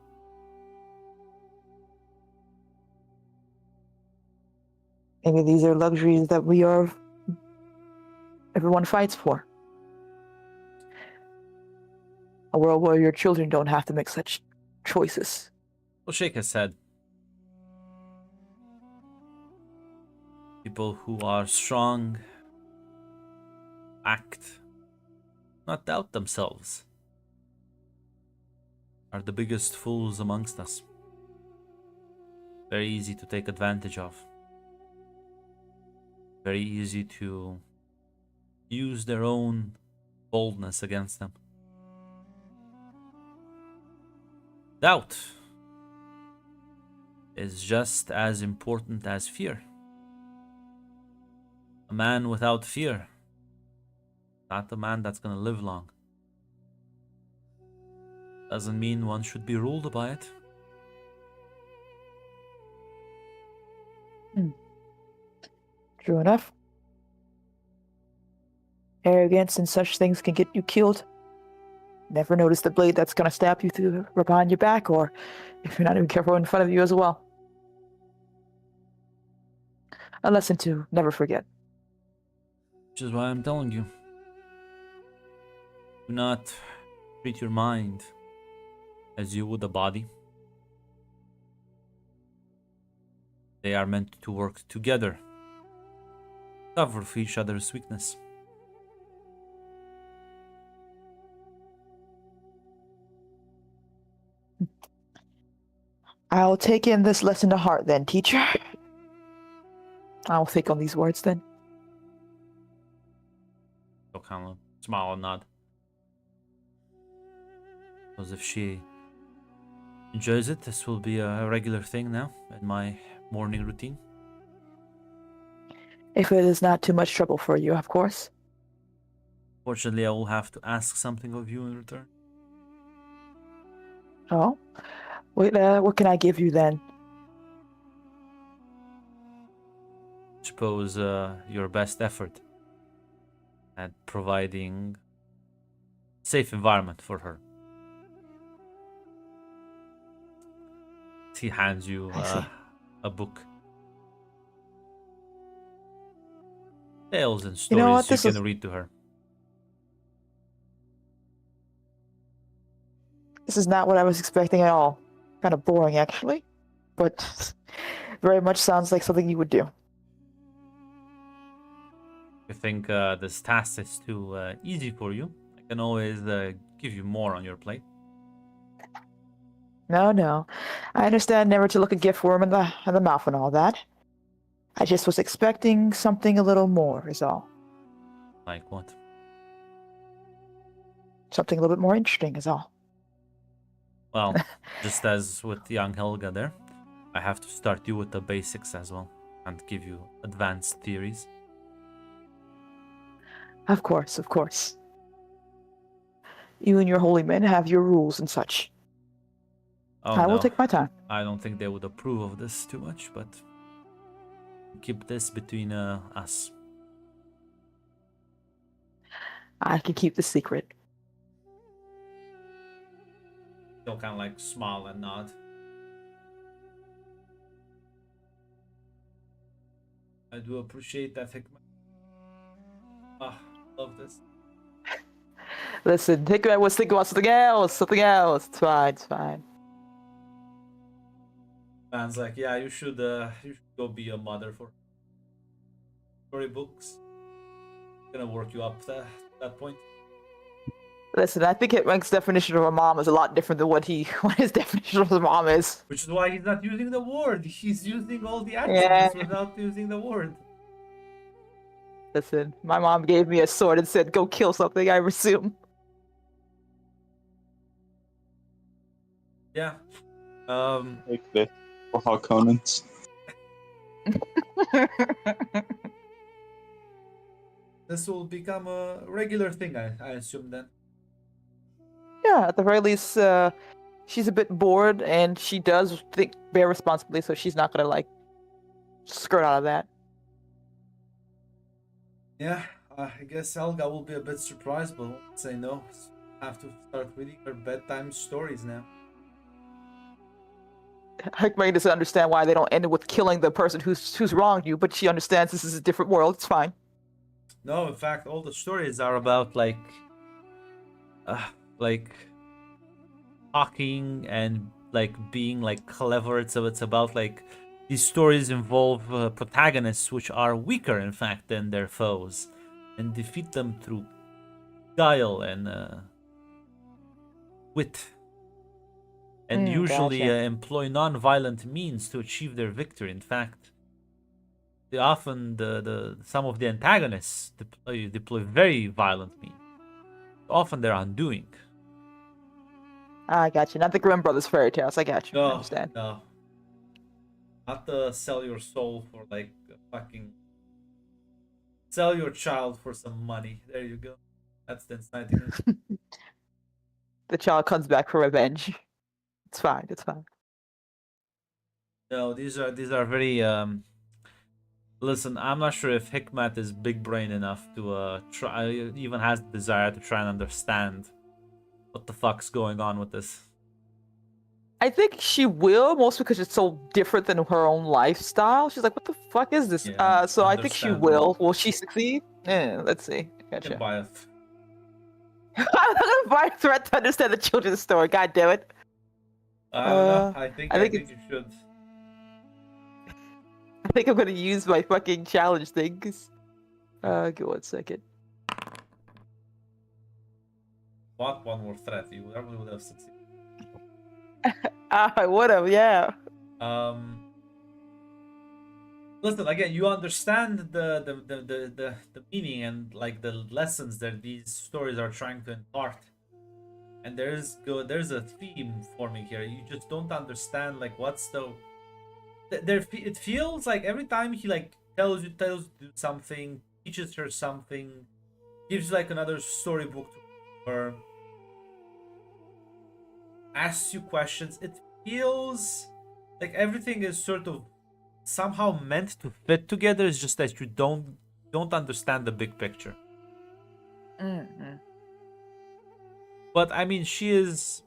Maybe these are luxuries that everyone fights for. A world where your children don't have to make such choices. Well, shake his head. People who are strong act, not doubt themselves, are the biggest fools amongst us. Very easy to take advantage of. Very easy to use their own boldness against them. Doubt is just as important as fear. A man without fear, not a man that's gonna live long. Doesn't mean one should be ruled by it. True enough. Arrogance and such things can get you killed. Never notice the blade that's gonna stab you through behind your back, or if you're not even careful, in front of you as well. A lesson to never forget. Which is why I'm telling you. Do not treat your mind as you would a body. They are meant to work together, cover for each other's weakness. I'll take in this lesson to heart then, teacher. I'll think on these words then. So kind of smile and nod. Because if she enjoys it, this will be a regular thing now in my morning routine. If it is not too much trouble for you, of course. Fortunately, I will have to ask something of you in return. Oh, what can I give you then? Suppose your best effort at providing safe environment for her. He hands you I see. a book. Tales and You know what? stories you can read to her. This is not what I was expecting at all. Kind of boring, actually, but very much sounds like something you would do. If you think this task is too easy for you, I can always give you more on your plate. No. I understand never to look a gift worm in the mouth and all that. I just was expecting something a little more, is all. Like what? Something a little bit more interesting, is all. Well, just as with young Helga there, I have to start you with the basics as well and give you advanced theories. Of course. You and your holy men have your rules and such. Oh, I will no. take my time. I don't think they would approve of this too much, but keep this between us. I can keep the secret. They'll kind of like smile and nod. I do appreciate that, Hikmat. Ah, love this. Listen, Hikmet was thinking about something else. It's fine. Man's like, yeah, you should go be a mother for storybooks. Gonna work you up to that point. Listen, I think Hitman's definition of a mom is a lot different than what his definition of a mom is. Which is why he's not using the word. He's using all the actions without using the word. Listen, my mom gave me a sword and said, go kill something, I assume. Yeah. Like this. For Harkonnens. This will become a regular thing, I assume then. Yeah, at the very least, she's a bit bored, and she does bear responsibility, so she's not gonna like skirt out of that. Yeah, I guess Helga will be a bit surprised, but won't say no. Have to start reading her bedtime stories now. Hikmah doesn't understand why they don't end it with killing the person who's wronged you, but she understands this is a different world. It's fine. No, in fact, all the stories are about like talking and like being like clever. So it's about like these stories involve protagonists which are weaker, in fact, than their foes, and defeat them through guile and wit, and usually Gotcha. employ non-violent means to achieve their victory. In fact, they often some of the antagonists deploy very violent means. Often they're undoing. I got you. Not the Grimm Brothers fairy tales. I got you. I understand. No. Not to sell your soul for like fucking sell your child for some money. There you go. That's the inciting. The child comes back for revenge. It's fine. No, these are very listen, I'm not sure if Hikmat is big brain enough to try even has the desire to try and understand what the fuck's going on with this. I think she will, mostly because it's so different than her own lifestyle. She's like, what the fuck is this? Yeah, So I think she will. Will she succeed? Let's see. Gotcha. Can buy I'm not gonna buy a threat to understand the children's story. God damn it. I don't know. I think you should. I think I'm gonna use my fucking challenge thing. Give 1 second. What one more threat? You probably would have succeeded. I would have, yeah. Listen, again, you understand the meaning and like the lessons that these stories are trying to impart, and there's a theme forming here. You just don't understand like what's the it feels like every time he like tells you to do something, teaches her something, gives you like another storybook to her, asks you questions. It feels like everything is sort of somehow meant to fit together. It's just that you don't understand the big picture. Mm-hmm. But I mean, she is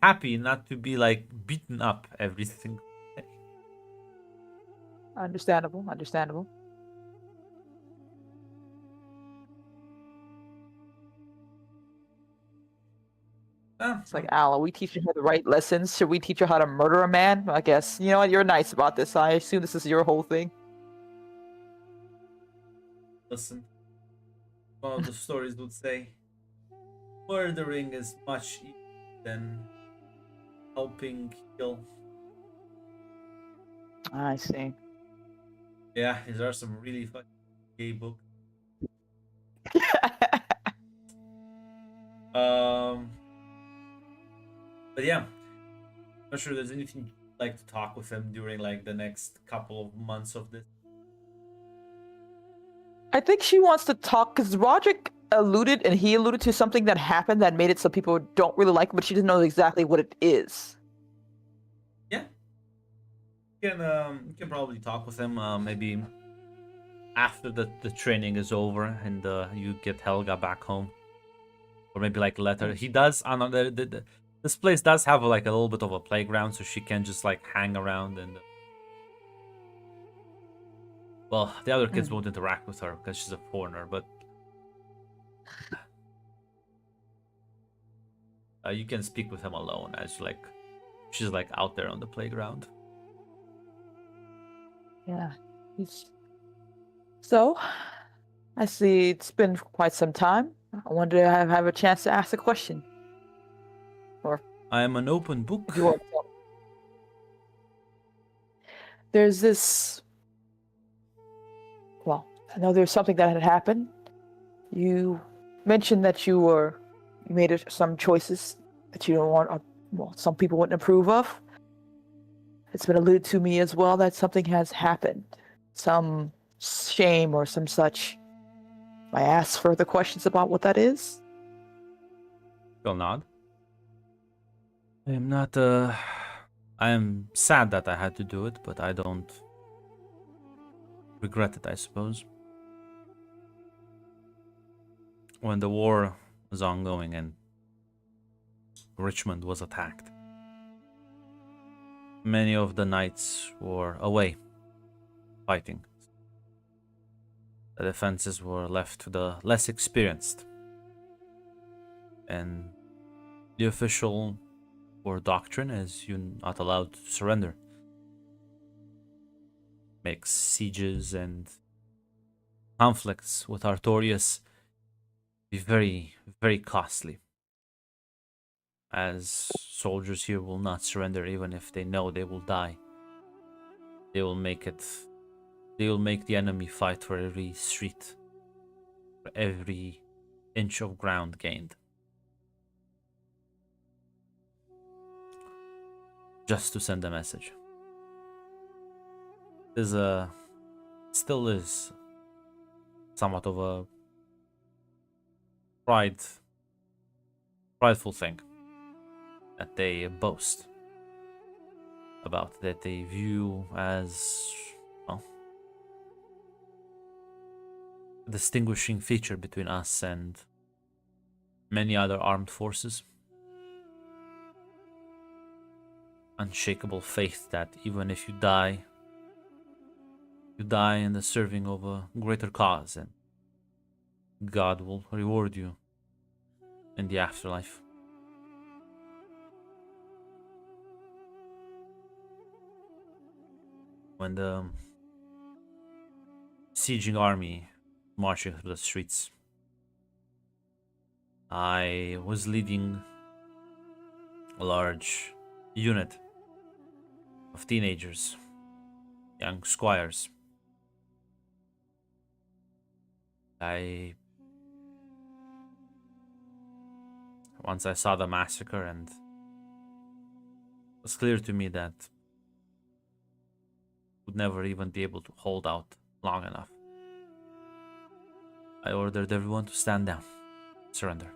happy not to be like beaten up every single day. Understandable. Understandable. It's like, Al, are we teaching her the right lessons? Should we teach her how to murder a man? I guess. You know what? You're nice about this. I assume this is your whole thing. Listen, one of the stories would say, murdering is much easier than helping heal. I see. Yeah, these are some really fucking gay books. But yeah, not sure there's anything you'd like to talk with him during like the next couple of months of this. I think she wants to talk because Roderick alluded and he alluded to something that happened that made it so people don't really like it, but she doesn't know exactly what it is. Yeah, you can probably talk with him. Maybe after the training is over and you get Helga back home, or maybe like let her. He does. I know this place does have like a little bit of a playground, so she can just like hang around and. Well, the other kids won't interact with her because she's a foreigner, but you can speak with him alone as like she's like out there on the playground. Yeah. So, I see it's been quite some time. I wonder if I have a chance to ask a question. Or I am an open book. if you want to tell me. There's this. Well, I know there's something that had happened. You mentioned that you made some choices that you don't want, well, some people wouldn't approve of. It's been alluded to me as well that something has happened, some shame or some such. I ask further questions about what that is. Will nod. I am not. I am sad that I had to do it, but I don't regret it. I suppose. When the war was ongoing and Richmond was attacked, many of the knights were away fighting. The defenses were left to the less experienced, and the official or doctrine is you're not allowed to surrender. Makes sieges and conflicts with Artorias be very, very costly, as soldiers here will not surrender even if they know they will die. They will make the enemy fight for every street, for every inch of ground gained, just to send a message. Still is somewhat of a prideful thing that they boast about, that they view as, well, a distinguishing feature between us and many other armed forces. Unshakable faith that even if you die in the serving of a greater cause, and God will reward you in the afterlife. When the sieging army marching through the streets, I was leading a large unit of teenagers, young squires. once I saw the massacre, and it was clear to me that would never even be able to hold out long enough. I ordered everyone to stand down, surrender.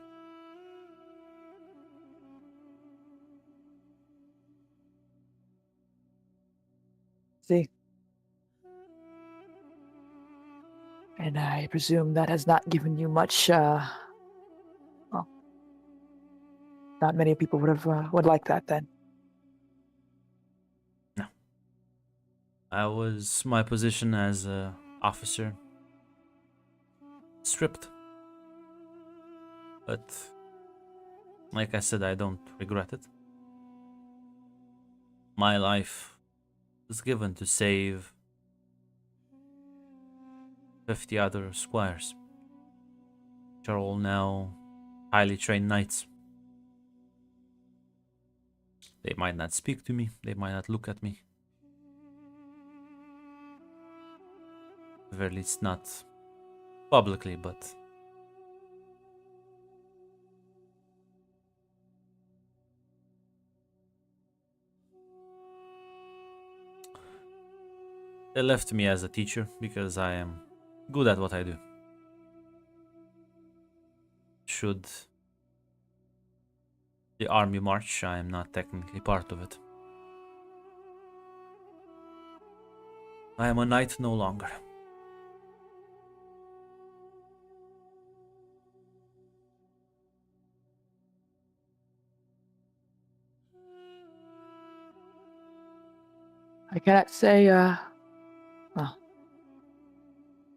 See. And I presume that has not given you much, well, not many people would like that then. No. My position as a officer stripped. But, like I said, I don't regret it. My life was given to save 50 other squires, which are all now highly trained knights. They might not speak to me, they might not look at me. At the very least not publicly, but they left me as a teacher because I am good at what I do. Should the army march, I am not technically part of it. I am a knight no longer. I cannot say, well,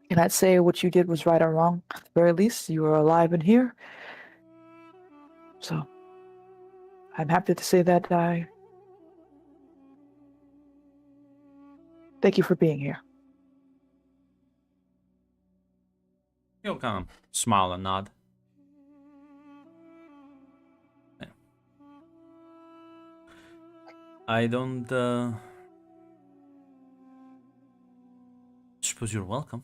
I cannot say what you did was right or wrong. At the very least, you are alive and here. So, I'm happy to say that I thank you for being here. He'll kind of smile and nod. Yeah. I don't, suppose you're welcome.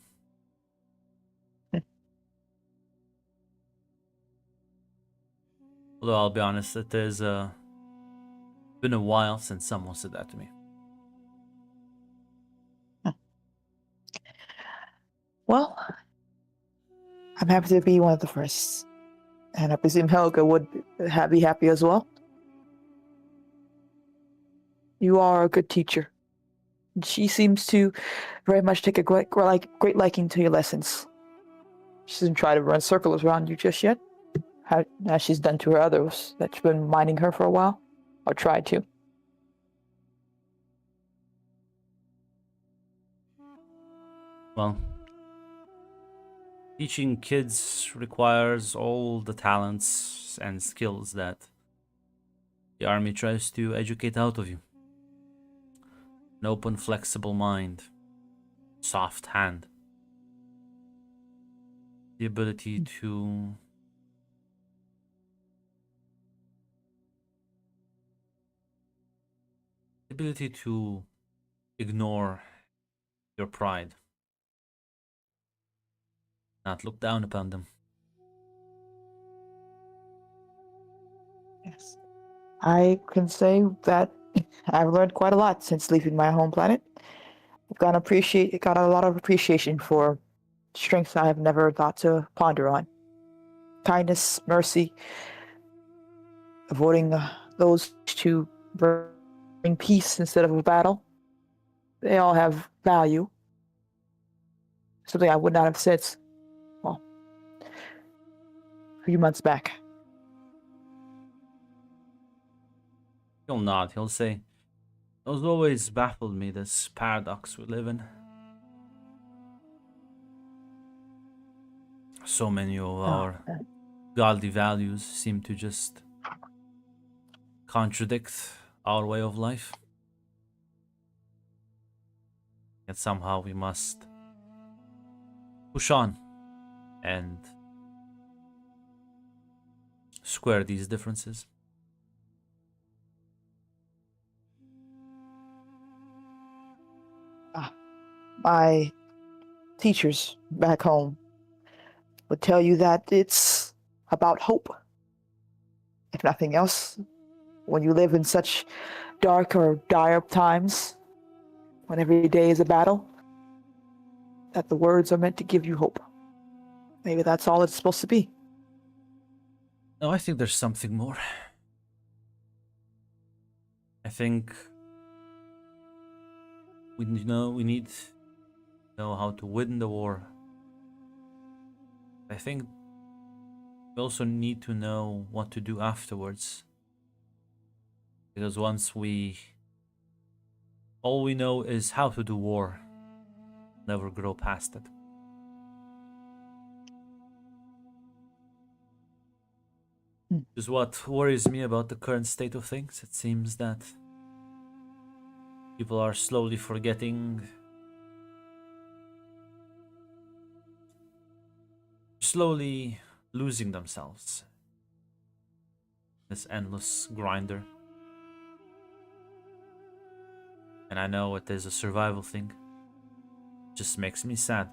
Although I'll be honest, it has been a while since someone said that to me. Well, I'm happy to be one of the first. And I presume Helga would be happy as well. You are a good teacher. She seems to very much take a great liking to your lessons. She doesn't try to run circles around you just yet, as she's done to her others that's been minding her for a while, or tried to. Well, teaching kids requires all the talents and skills that the army tries to educate out of you. An open, flexible mind, soft hand, the ability to ignore your pride, not look down upon them. Yes. I can say that I've learned quite a lot since leaving my home planet. I've got a lot of appreciation for strengths I have never thought to ponder on. Kindness, mercy, avoiding those to bring peace instead of a battle. They all have value. Something I would not have said, well, a few months back. He'll nod, he'll say, "It has always baffled me, this paradox we live in. So many of our godly values seem to just contradict our way of life. Yet somehow we must push on and square these differences." My teachers back home would tell you that it's about hope. nothing else, when you live in such dark or dire times, when every day is a battle, that the words are meant to give you hope. Maybe that's all it's supposed to be. No, I think there's something more. I think we need to know how to win the war. I think we also need to know what to do afterwards. Because all we know is how to do war, never grow past it. Is what worries me about the current state of things. It seems that people are slowly forgetting, slowly losing themselves. This endless grinder. And I know it is a survival thing. It just makes me sad.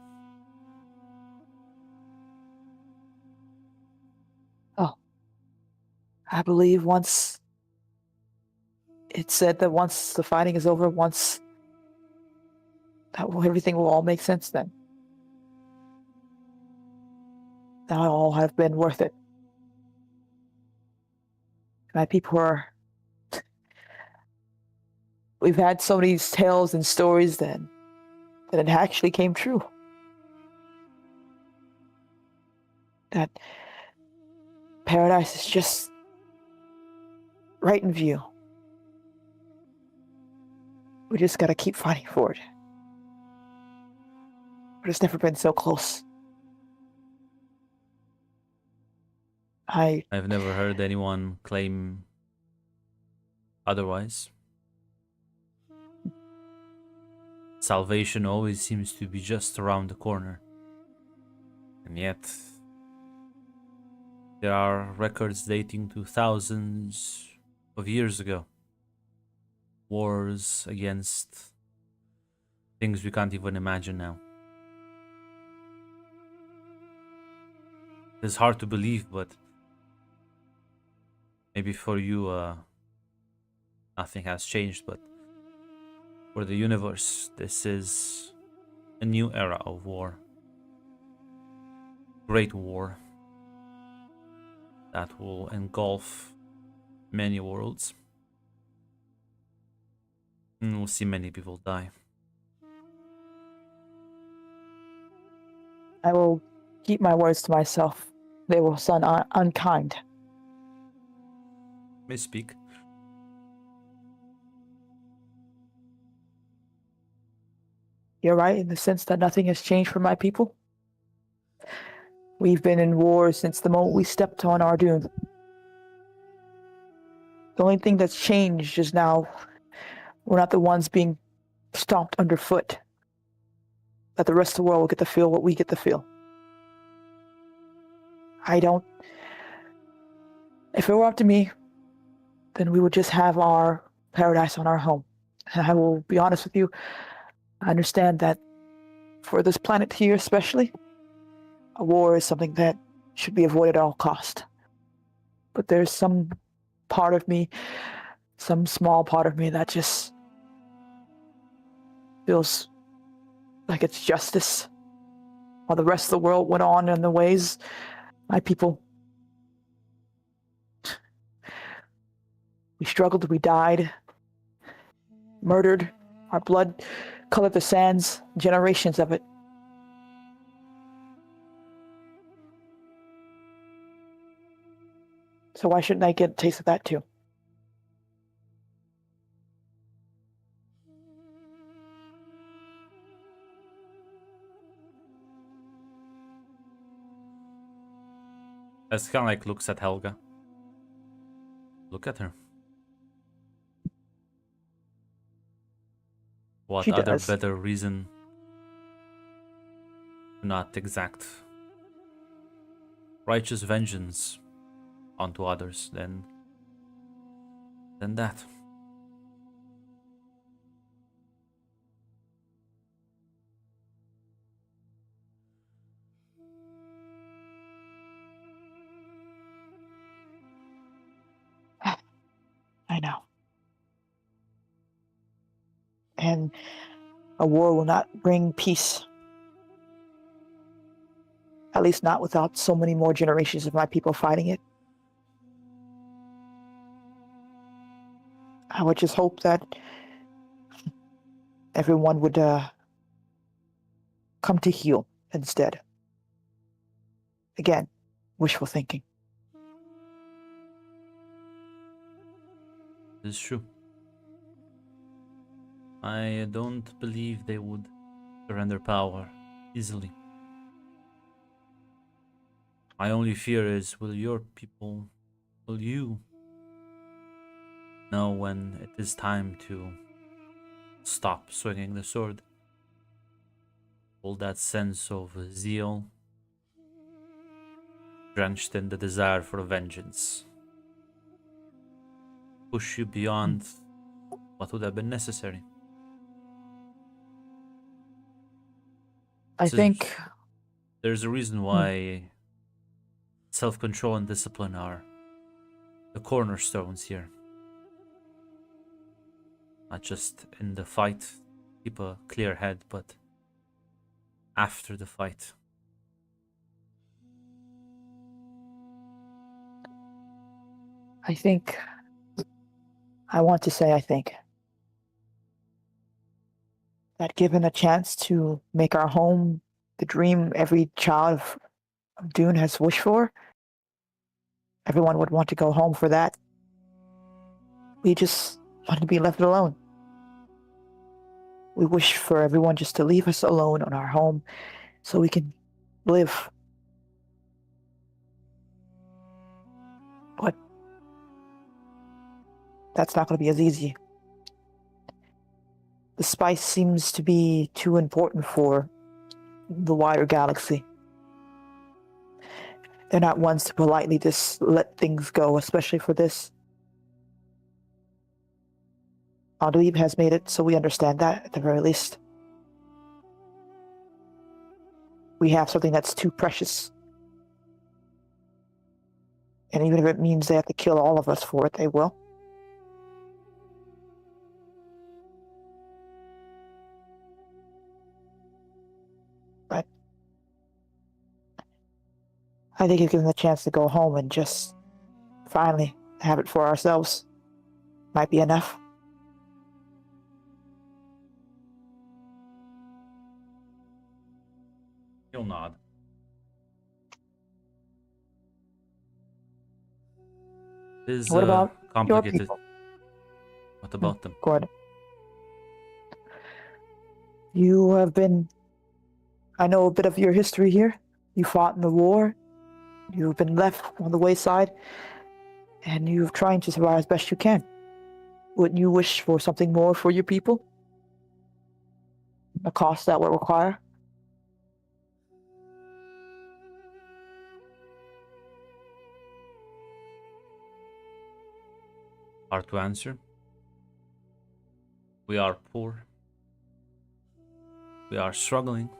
Oh, I believe once it's said that once the fighting is over, once everything will all make sense then. That'll all have been worth it. My people are. We've had so many tales and stories that it actually came true. That paradise is just right in view. We just gotta keep fighting for it. But it's never been so close. I've never heard anyone claim otherwise. Salvation always seems to be just around the corner. And yet, there are records dating to thousands of years ago. Wars against things we can't even imagine now. It's hard to believe, but maybe for you, nothing has changed, but for the universe, this is a new era of war. Great war that will engulf many worlds. And we'll see many people die. I will keep my words to myself. They will sound unkind. May speak. You're right in the sense that nothing has changed for my people. We've been in war since the moment we stepped on our Dune. The only thing that's changed is now we're not the ones being stomped underfoot. That the rest of the world will get to feel what we get to feel. If it were up to me, then we would just have our paradise on our home. And I will be honest with you, I understand that for this planet here especially, a war is something that should be avoided at all cost. But there's some part of me, some small part of me that just feels like it's justice. While the rest of the world went on in the ways, my people, we struggled, we died, murdered, our blood colored the sands, generations of it. So why shouldn't I get a taste of that too? As kind of like looks at Helga. Look at her. What She other does. better reason to not exact righteous vengeance onto others than that? know. And a war will not bring peace. At least not without so many more generations of my people fighting it. I would just hope that everyone would come to heal instead. Again, wishful thinking. This is true. I don't believe they would surrender power easily. My only fear is, will you know when it is time to stop swinging the sword? Will that sense of zeal, drenched in the desire for vengeance, push you beyond what would have been necessary? I think there's a reason why self-control and discipline are the cornerstones here. Not just in the fight, keep a clear head, but after the fight. I think that given a chance to make our home the dream every child of Dune has wished for, everyone would want to go home for that. We just want to be left alone. We wish for everyone just to leave us alone on our home so we can live. But that's not going to be as easy. The spice seems to be too important for the wider galaxy. They're not ones to politely just let things go, especially for this. Adweeb has made it so we understand that, at the very least. We have something that's too precious. And even if it means they have to kill all of us for it, they will. But I think if given the chance to go home and just finally have it for ourselves, might be enough. He'll nod. It is What about your complicated. people? What about them? Gordon. You have been... I know a bit of your history here. You fought in the war. You've been left on the wayside. And you're trying to survive as best you can. Wouldn't you wish for something more for your people? A cost that will require? Hard to answer. We are poor. We are struggling.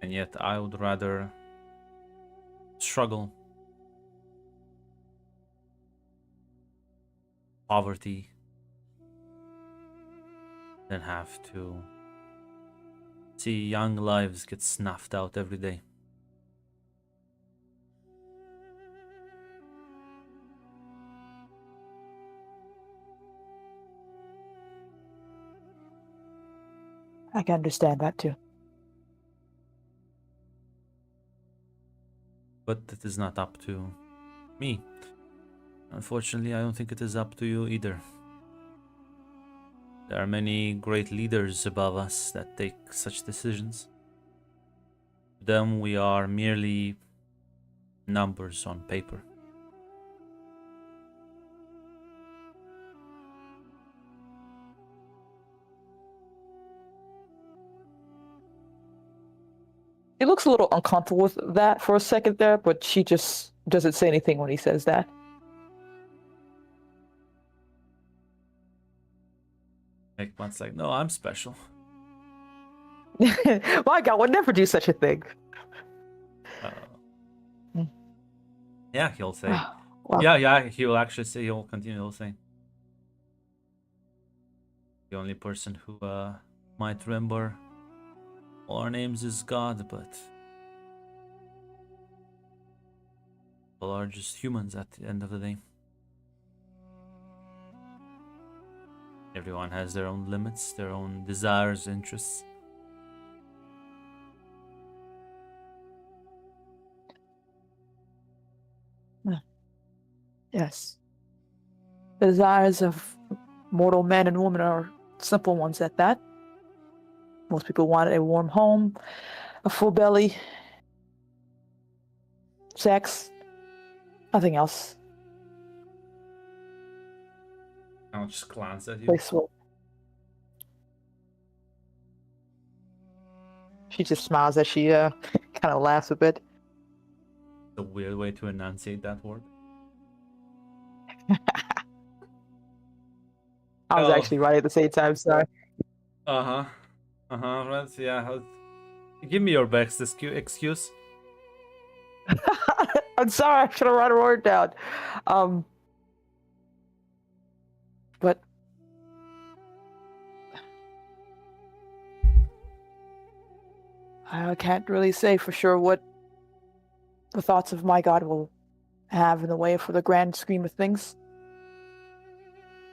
And yet I would rather struggle, poverty, than have to see young lives get snuffed out every day. I can understand that too. But it is not up to me. Unfortunately, I don't think it is up to you either. There are many great leaders above us that take such decisions. To them, we are merely numbers on paper. He looks a little uncomfortable with that for a second there, but she just doesn't say anything when he says that. Ekman's like, no, I'm special. My God, would never do such a thing. Yeah, he'll say, Well, Yeah, he will actually say, he'll continue, he'll say. The only person who might remember all our names is God, but people are just humans at the end of the day. Everyone has their own limits, their own desires, interests. yes. The desires of mortal men and women are simple ones at that. Most people want a warm home, a full belly, sex, nothing else. I'll just glance at you. Place will. She just smiles as she kind of laughs a bit. It's a weird way to enunciate that word. I was Oh. actually writing at the same time, sorry. Right, yeah. Give me your best excuse. I'm sorry, I should have written a word down. But I can't really say for sure what the thoughts of my God will have in the way for the grand scheme of things.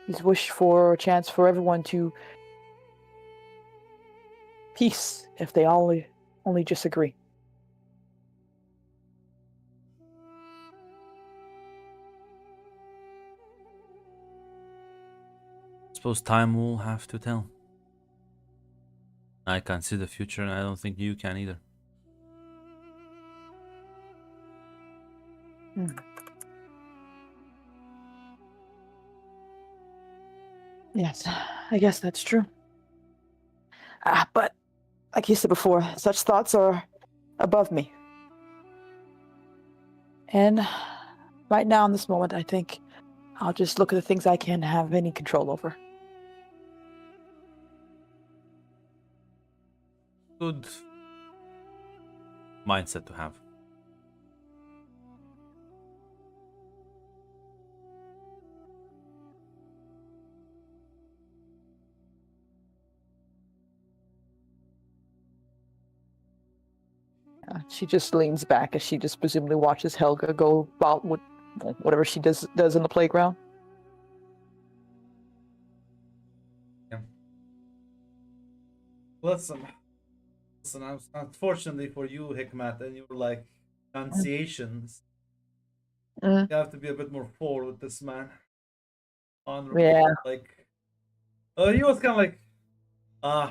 He's wished for a chance for everyone to peace if they only just agree. Suppose time will have to tell. I can't see the future, and I don't think you can either. Yes, I guess that's true. But like you said before, such thoughts are above me. And right now, in this moment, I think I'll just look at the things I can have any control over. Good mindset to have. She just leans back as she just presumably watches Helga go about with whatever she does in the playground. Yeah. Listen, unfortunately for you, Hikmat, and your like pronunciations, Mm, you have to be a bit more forward with this man. Honorable, yeah. like, he was kind of like,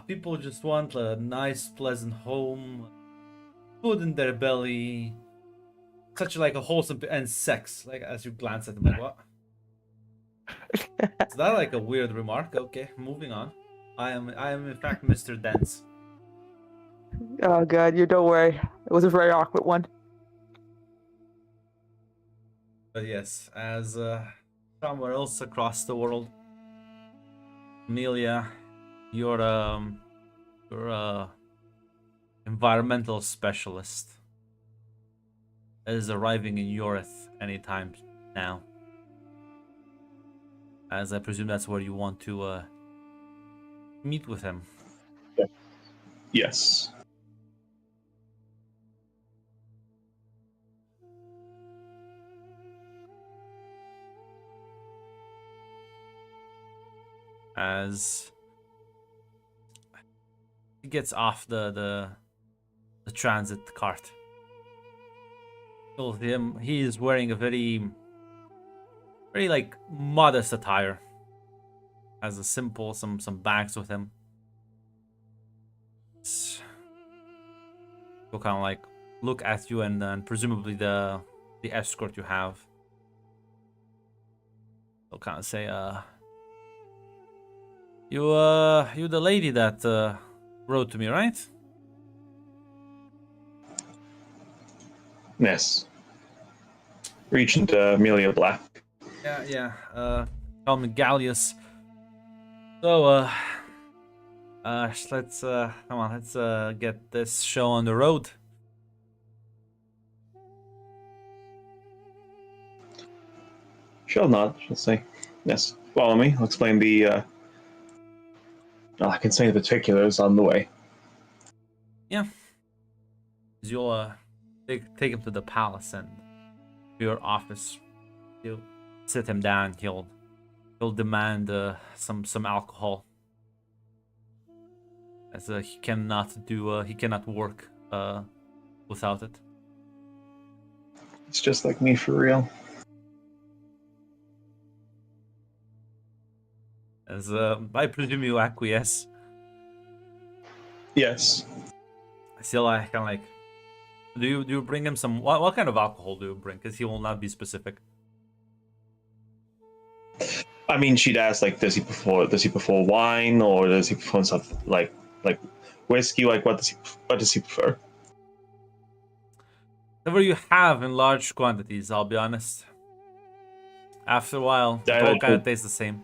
people just want a nice, pleasant home, food in their belly, such like a wholesome and sex. Like as you glance at him, like what? Is that like a weird remark? Okay, moving on. I am in fact Mr. Dense. Oh god, you don't worry. It was a very awkward one. But yes, as somewhere else across the world, Amelia, you're a environmental specialist that is arriving in Yorith anytime now. As I presume that's where you want to meet with him. Yes. As he gets off the transit cart. You'll see him. He is wearing a very like modest attire. Has a simple some bags with him. He'll kind of like look at you and presumably the escort you have. He'll kind of say, you the lady that wrote to me, right? Yes. Regent Amelia Black. Yeah. Call me Gallius. So let's come on, let's get this show on the road. She'll nod. She'll say, "Yes, follow me. I'll explain the. I can say the particulars on the way." Yeah. You'll take him to the palace and to your office. You'll sit him down. He'll demand some alcohol, as he cannot work without it. It's just like me for real. As I presume you acquiesce. Yes. Still, I kind of like. Do you bring him some? What kind of alcohol do you bring? Because he will not be specific. I mean, she'd ask like, does he prefer wine, or does he prefer something like whiskey? Like, what does he prefer? Whatever you have in large quantities, I'll be honest. After a while, it all kind of tastes the same.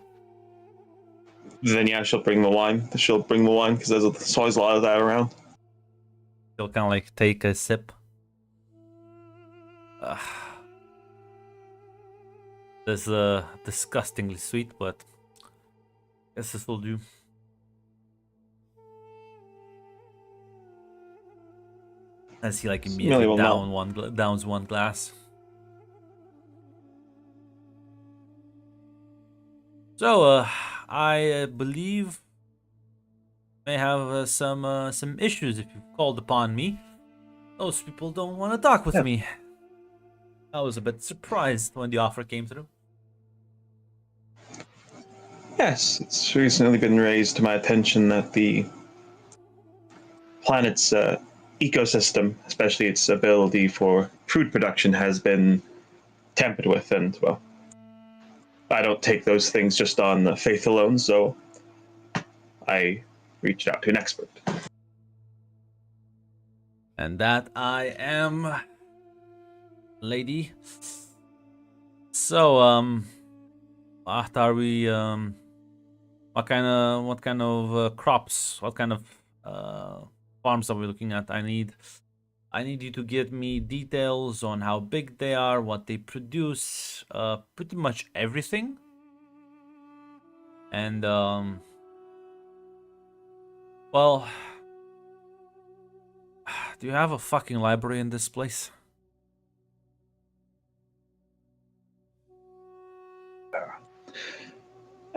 Then yeah, she'll bring the wine. She'll bring the wine because there's always a lot of that around. He'll kind of like take a sip. This is disgustingly sweet, but I guess this will do. As he like immediately downs one glass. So I believe may have some issues if you've called upon me. Those people don't want to talk with me. I was a bit surprised when the offer came through. Yes, it's recently been raised to my attention that the planet's ecosystem, especially its ability for food production, has been tampered with, and well, I don't take those things just on faith alone, so I reached out to an expert. And that I am, lady. So, what are we, what kind of crops, what kind of farms are we looking at? I need you to give me details on how big they are, what they produce, pretty much everything. And, well, do you have a fucking library in this place?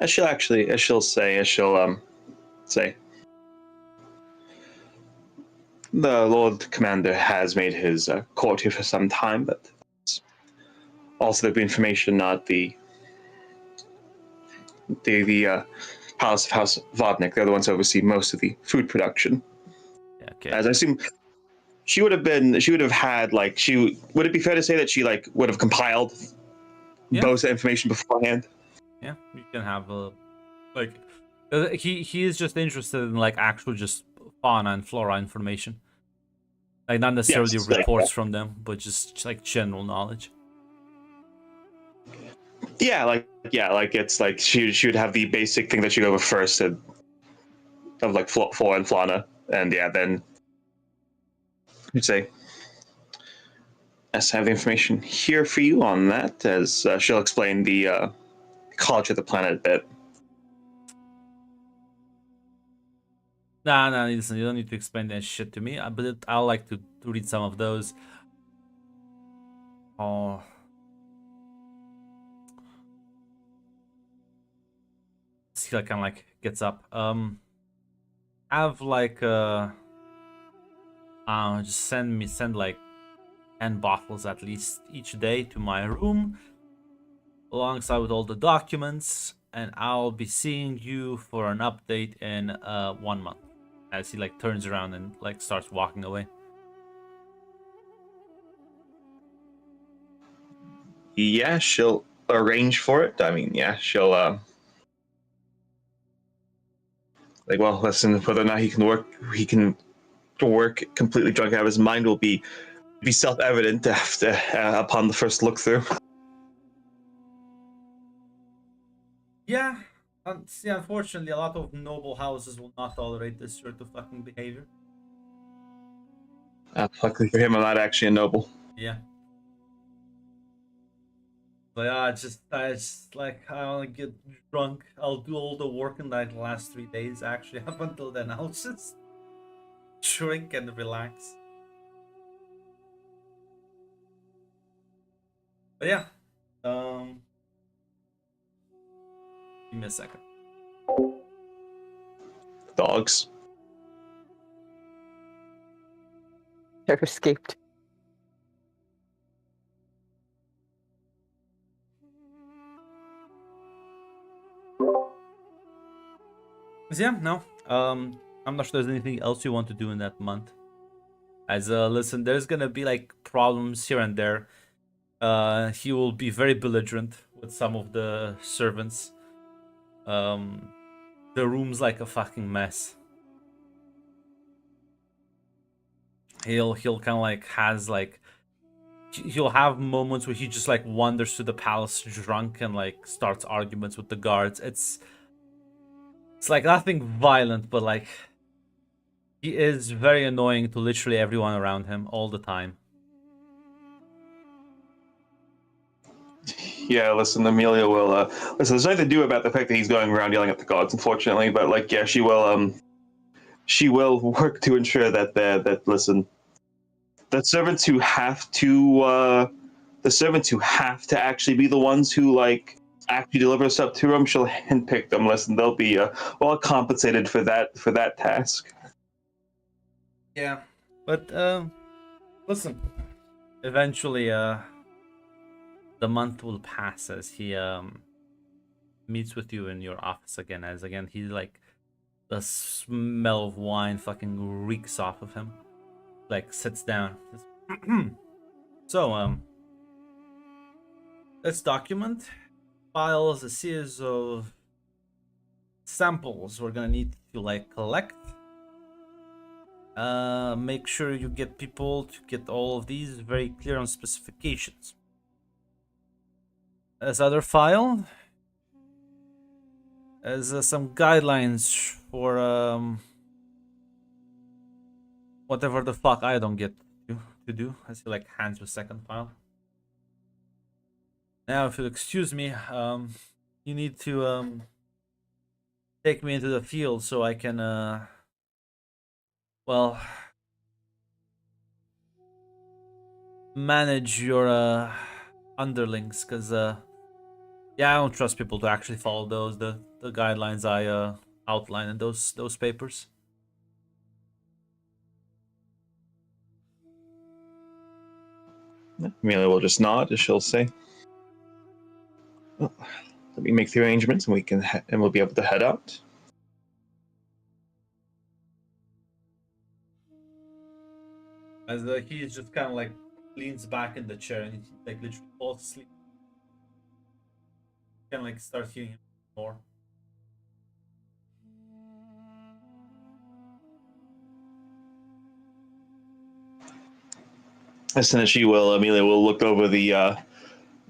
She'll say, the Lord Commander has made his court here for some time, but also there'll be information at the Palace of House Vodnik. They're the ones who oversee most of the food production. Okay. As I assume, would it be fair to say that she like would have compiled both information beforehand? Yeah, you can have he is just interested in like actual just fauna and flora information, like not necessarily reports from them, but just like general knowledge. Yeah, it's like she would have the basic thing that she go over first of like flora and fauna, and yeah, then you'd say, yes, I have the information here for you on that, as she'll explain the ecology of the planet a bit. Nah, listen, you don't need to explain that shit to me, but I like to read some of those. Oh. See, like, kind of like gets up. Have like just send like 10 bottles at least each day to my room, alongside with all the documents, and I'll be seeing you for an update in 1 month. As he like turns around and like starts walking away. Yeah, she'll arrange for it. I mean, yeah, she'll like, well, listen, whether or not he can work completely drunk out of his mind will be self-evident after upon the first look through. Yeah, see, unfortunately, a lot of noble houses will not tolerate this sort of fucking behavior. Luckily for him, I'm not actually a noble. Yeah. Like, I just like, I want to get drunk. I'll do all the work in like the last 3 days. Actually, up until then, I'll just drink and relax. But yeah, give me a second. Dogs. They're escaped. Yeah, no. I'm not sure there's anything else you want to do in that month. As listen, there's gonna be like problems here and there. He will be very belligerent with some of the servants. The room's like a fucking mess. He'll kind of like has like he'll have moments where he just like wanders to the palace drunk and like starts arguments with the guards. It's like nothing violent, but like he is very annoying to literally everyone around him all the time. Yeah, listen, Amelia will. Listen, there's nothing to do about the fact that he's going around yelling at the gods, unfortunately. But like, yeah, she will. She will work to ensure that listen, the servants who have to, actually be the ones who like actually deliver stuff to him, she'll handpick them. Listen, they'll be well compensated for that task. Yeah, but listen, eventually the month will pass as he meets with you in your office again. As again, he like the smell of wine fucking reeks off of him. Like sits down. So this document files a series of samples we're gonna need to like collect. Make sure you get people to get all of these very clear on specifications. This other file has some guidelines for whatever the fuck I don't get to do. I see like hands with second file. Now, if you'll excuse me, you need to take me into the field so I can well, manage your underlings, because yeah, I don't trust people to actually follow the guidelines I outline in those papers. Amelia will just nod, as she'll say, well, let me make the arrangements, and we'll be able to head out. As he just kind of like leans back in the chair and he like literally falls asleep. Kind of like start hearing him more. As soon as Amelia will look over the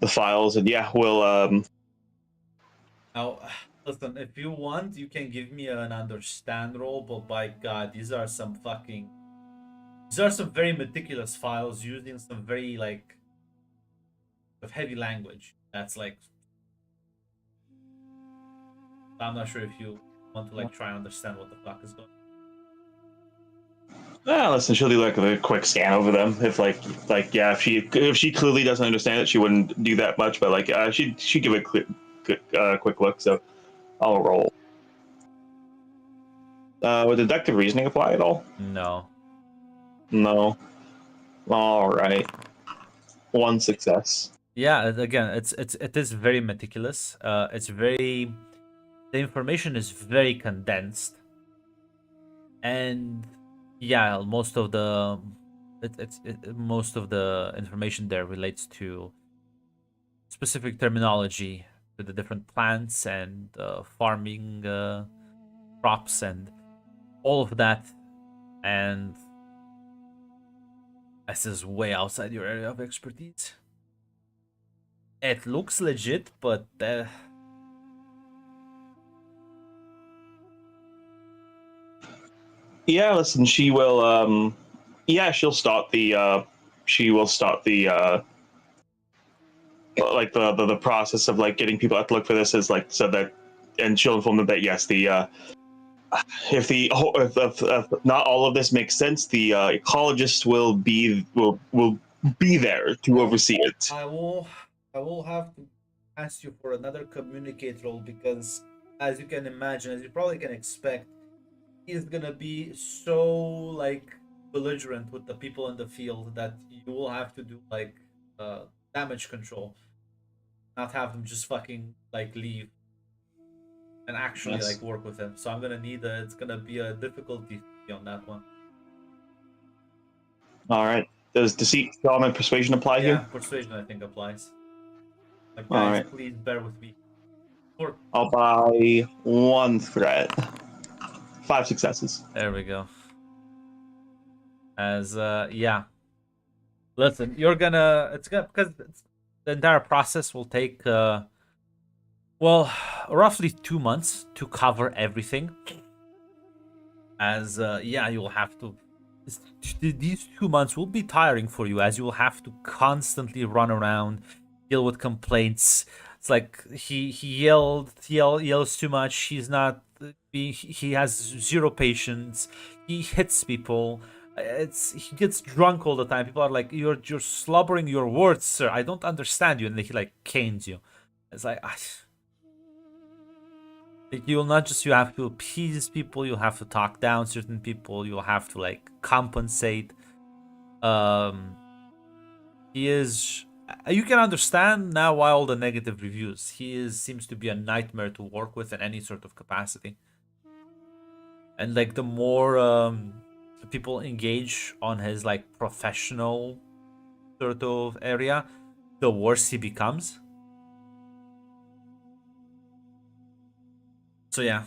files, and yeah, we'll Now, listen, if you want, you can give me an understand roll, but by God, these are some very meticulous files using some very like of heavy language. That's like, I'm not sure if you want to like try and understand what the fuck is going on. listen, she'll do like a quick scan over them. If yeah, if she clearly doesn't understand it, she wouldn't do that much. But like she'd give it a quick look. So I'll roll. Would deductive reasoning apply at all? No. No. All right. One success. Yeah, again, it is very meticulous. The information is very condensed, and yeah, most of the information there relates to specific terminology to the different plants and farming crops and all of that, and this is way outside your area of expertise. It looks legit, but yeah, listen, she will yeah, she'll start the like the process of like getting people to look for this is like so that, and she'll inform them that yes, the if not all of this makes sense, the ecologist will be there to oversee it. I will have to ask you for another communicate role because, as you can imagine, as you probably can expect, he's gonna be so like belligerent with the people in the field that you will have to do like damage control, not have them just fucking like leave and actually Yes. like work with him. So I'm gonna need it's gonna be a difficulty on that one. All right. Does deceit, charm, and persuasion apply Yeah, here? persuasion I think applies. Like All guys, right. please bear with me. Or I'll buy one threat. 5 successes. there we go. As yeah, listen, you're gonna it's gonna because the entire process will take well roughly 2 months to cover everything. As yeah, you'll have to. These 2 months will be tiring for you, as you will have to constantly run around, deal with complaints. It's like yells too much. He's not. He has zero patience. He hits people. He gets drunk all the time. People are like, you're slobbering your words, sir. I don't understand you, and then he like canes you. It's like. You'll not just you have to appease people, you'll have to talk down certain people, you'll have to like compensate. um he is you can understand now why all the negative reviews. Seems to be a nightmare to work with in any sort of capacity, and like the more people engage on his like professional sort of area, the worse he becomes. So yeah,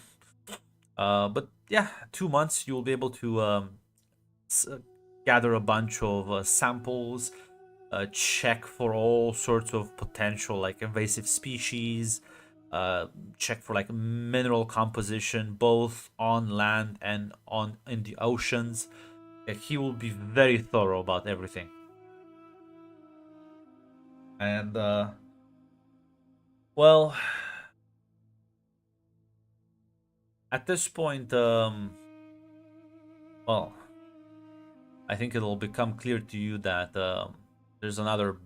but yeah, 2 months you'll be able to gather a bunch of samples, check for all sorts of potential like invasive species, check for like mineral composition both on land and on in the oceans. Like, he will be very thorough about everything. And well, at this point, well, I think it'll become clear to you that there's another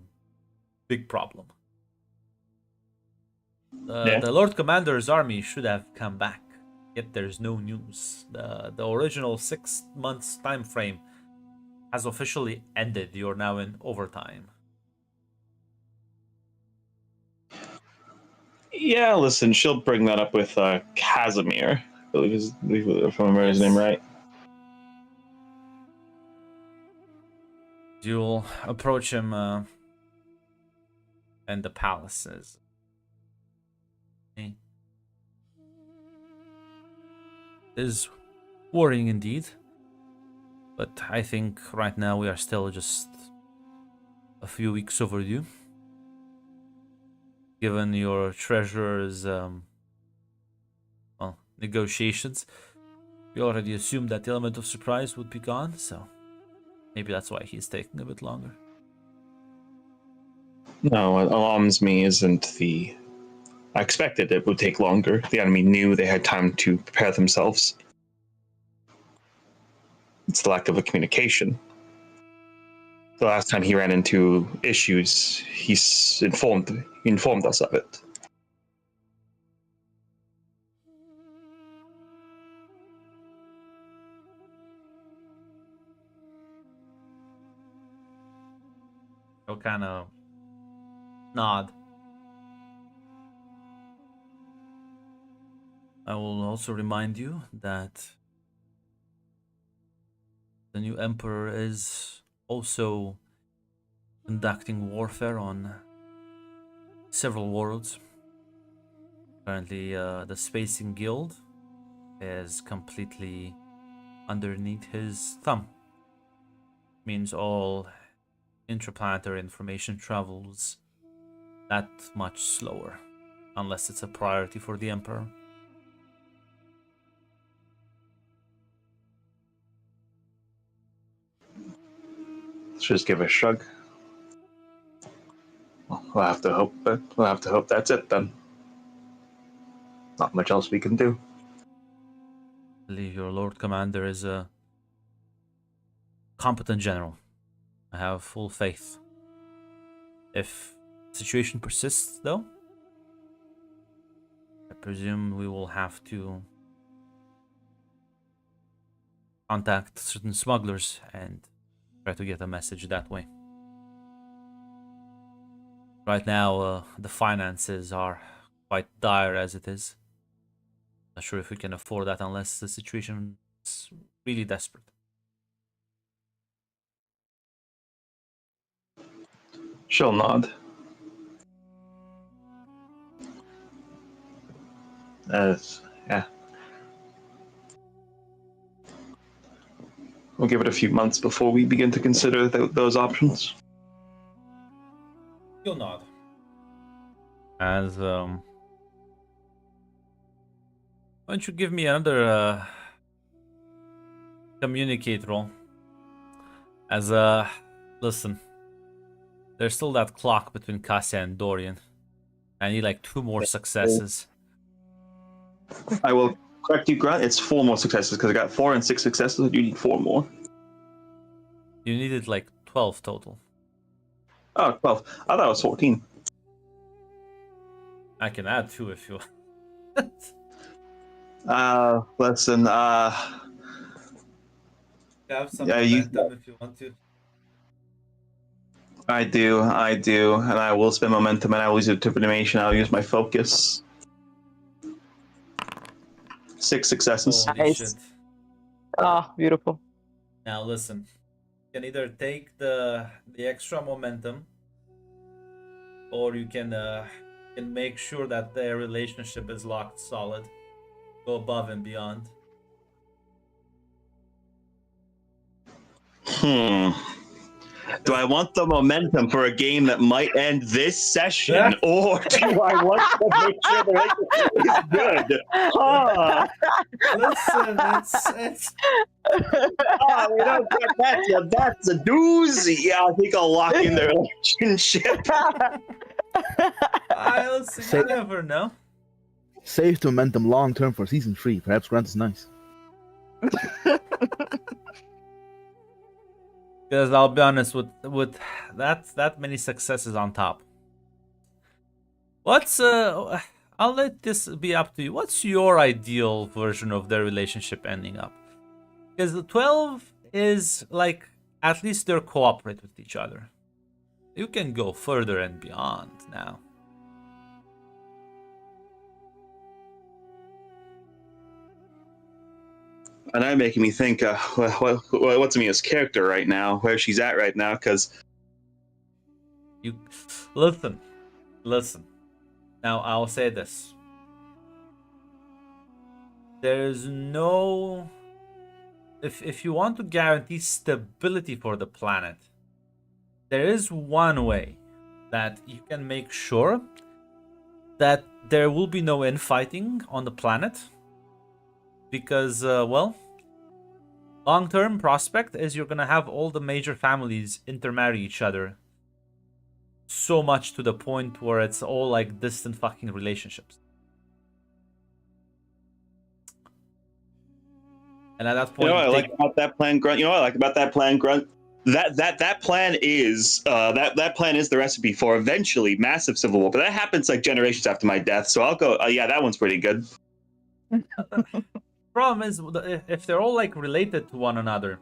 big problem. Yeah. The Lord Commander's army should have come back, yet there's no news. The original 6 months time frame has officially ended. You're now in overtime. Yeah, listen, she'll bring that up with Casimir. I believe if I remember his name Yes. right. You'll approach him in the palaces. It is worrying indeed, but I think right now we are still just a few weeks overdue. Given your treasurer's well, negotiations, we already assumed that the element of surprise would be gone, so maybe that's why he's taking a bit longer. No, what alarms me isn't the. I expected it would take longer. The enemy knew they had time to prepare themselves. It's the lack of a communication. The last time he ran into issues, he informed us of it. He'll kind of nod. I will also remind you that the new emperor is also conducting warfare on several worlds. Currently, the Spacing Guild is completely underneath his thumb. Means all interplanetary information travels that much slower, unless it's a priority for the Emperor. Let's just give a shrug. Well, We'll have to hope. We'll have to hope that's it then. Not much else we can do. I believe your Lord Commander is a competent general. I have full faith. If the situation persists, though, I presume we will have to contact certain smugglers and try to get a message that way. Right now, the finances are quite dire as it is. Not sure if we can afford that unless the situation is really desperate. She'll nod. Yeah. We'll give it a few months before we begin to consider those options. You'll nod. As why don't you give me another communicate roll? As listen, there's still that clock between Cassia and Dorian. I need like 2 more successes. I will correct you, Grant. It's 4 more successes because I got 4 and 6 successes. You need 4 more. You needed like 12 total. Oh, 12. I thought it was 14. I can add 2 if you want. Listen, Have some Yeah, momentum if you want to. I do, and I will spend momentum, and I will use determination. I'll use my focus. 6 successes. Holy Nice. shit. Ah, beautiful. Now listen, you can either take the extra momentum, or you can make sure that their relationship is locked solid. Go above and beyond. Do I want the momentum for a game that might end this session, or do I want to make sure the relationship is good? Listen, it's That's a doozy. Yeah, I think I'll lock in the relationship. listen, you never know. Save to momentum long term for season 3. Perhaps Grant is nice. Because I'll be honest, with that many successes on top. What's I'll let this be up to you. What's your ideal version of their relationship ending up? Because the 12 is like at least they're cooperate with each other. You can go further and beyond now. And I'm making me think, what's Mia's character right now, where she's at right now, because You listen. Now I'll say this. There's no if you want to guarantee stability for the planet, there is one way that you can make sure that there will be no infighting on the planet. Because, long-term prospect is you're gonna have all the major families intermarry each other. So much to the point where it's all like distant fucking relationships. And at that point, you know what I like about that plan, Grunt. That plan is that plan is the recipe for eventually massive civil war. But that happens like generations after my death. So I'll go. Yeah, that one's pretty good. Problem is, if they're all like related to one another,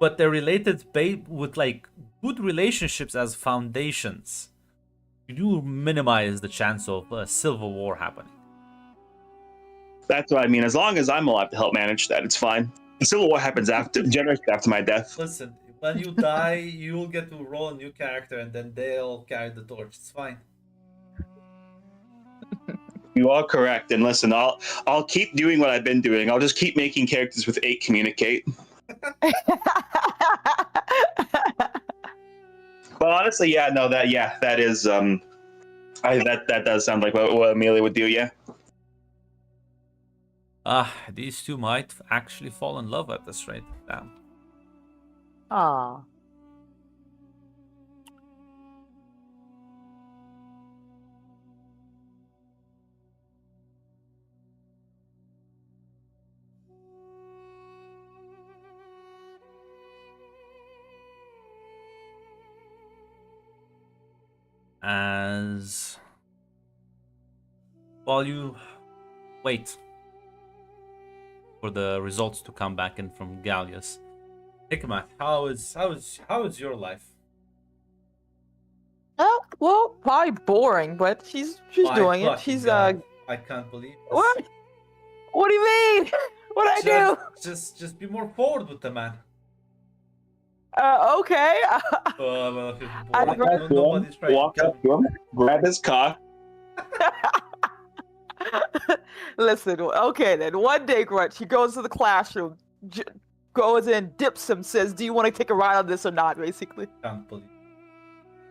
but they're related with like good relationships as foundations, you do minimize the chance of a civil war happening. That's what I mean. As long as I'm alive to help manage that, it's fine. The civil war happens after generations after my death. Listen, when you die, you'll get to roll a new character, and then they'll carry the torch. It's fine. You are correct. And listen, I'll keep doing what I've been doing. I'll just keep making characters with 8 communicate. But honestly, that is that does sound like what Amelia would do. Yeah. These two might actually fall in love at this rate. Damn. Ah. as while you wait for the results to come back in from Gallius. Hikmat, how is your life? Oh, well, probably boring, but she's My doing it. fucking She's God, I can't believe this. what? What do you mean? What did I do? Just be more forward with the man. Okay. Well, if it's I'd boring, rather- nobody's trying Walk to up to him, grab his cock. Listen, okay then. One day, Grunt, she goes to the classroom, goes in, dips him, says, "Do you want to take a ride on this or not?" Basically. Can't believe.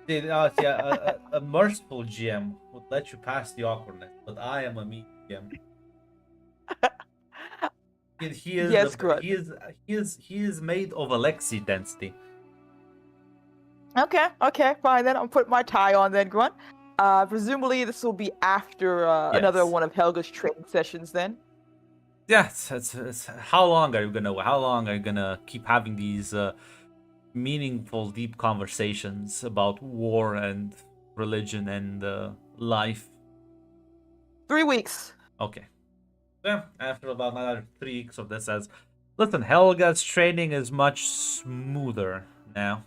See, a merciful GM would let you pass the awkwardness, but I am a mean GM. He is Yes, Grunt. he is made of Alexi density. Okay, fine then. I'll put my tie on then, Grunt. Presumably this will be after another Yes. one of Helga's training sessions then. Yeah, it's how long are you gonna keep having these meaningful, deep conversations about war and religion and life? 3 weeks. Okay. Yeah, after about another 3 weeks of this, says, listen, Helga's training is much smoother now.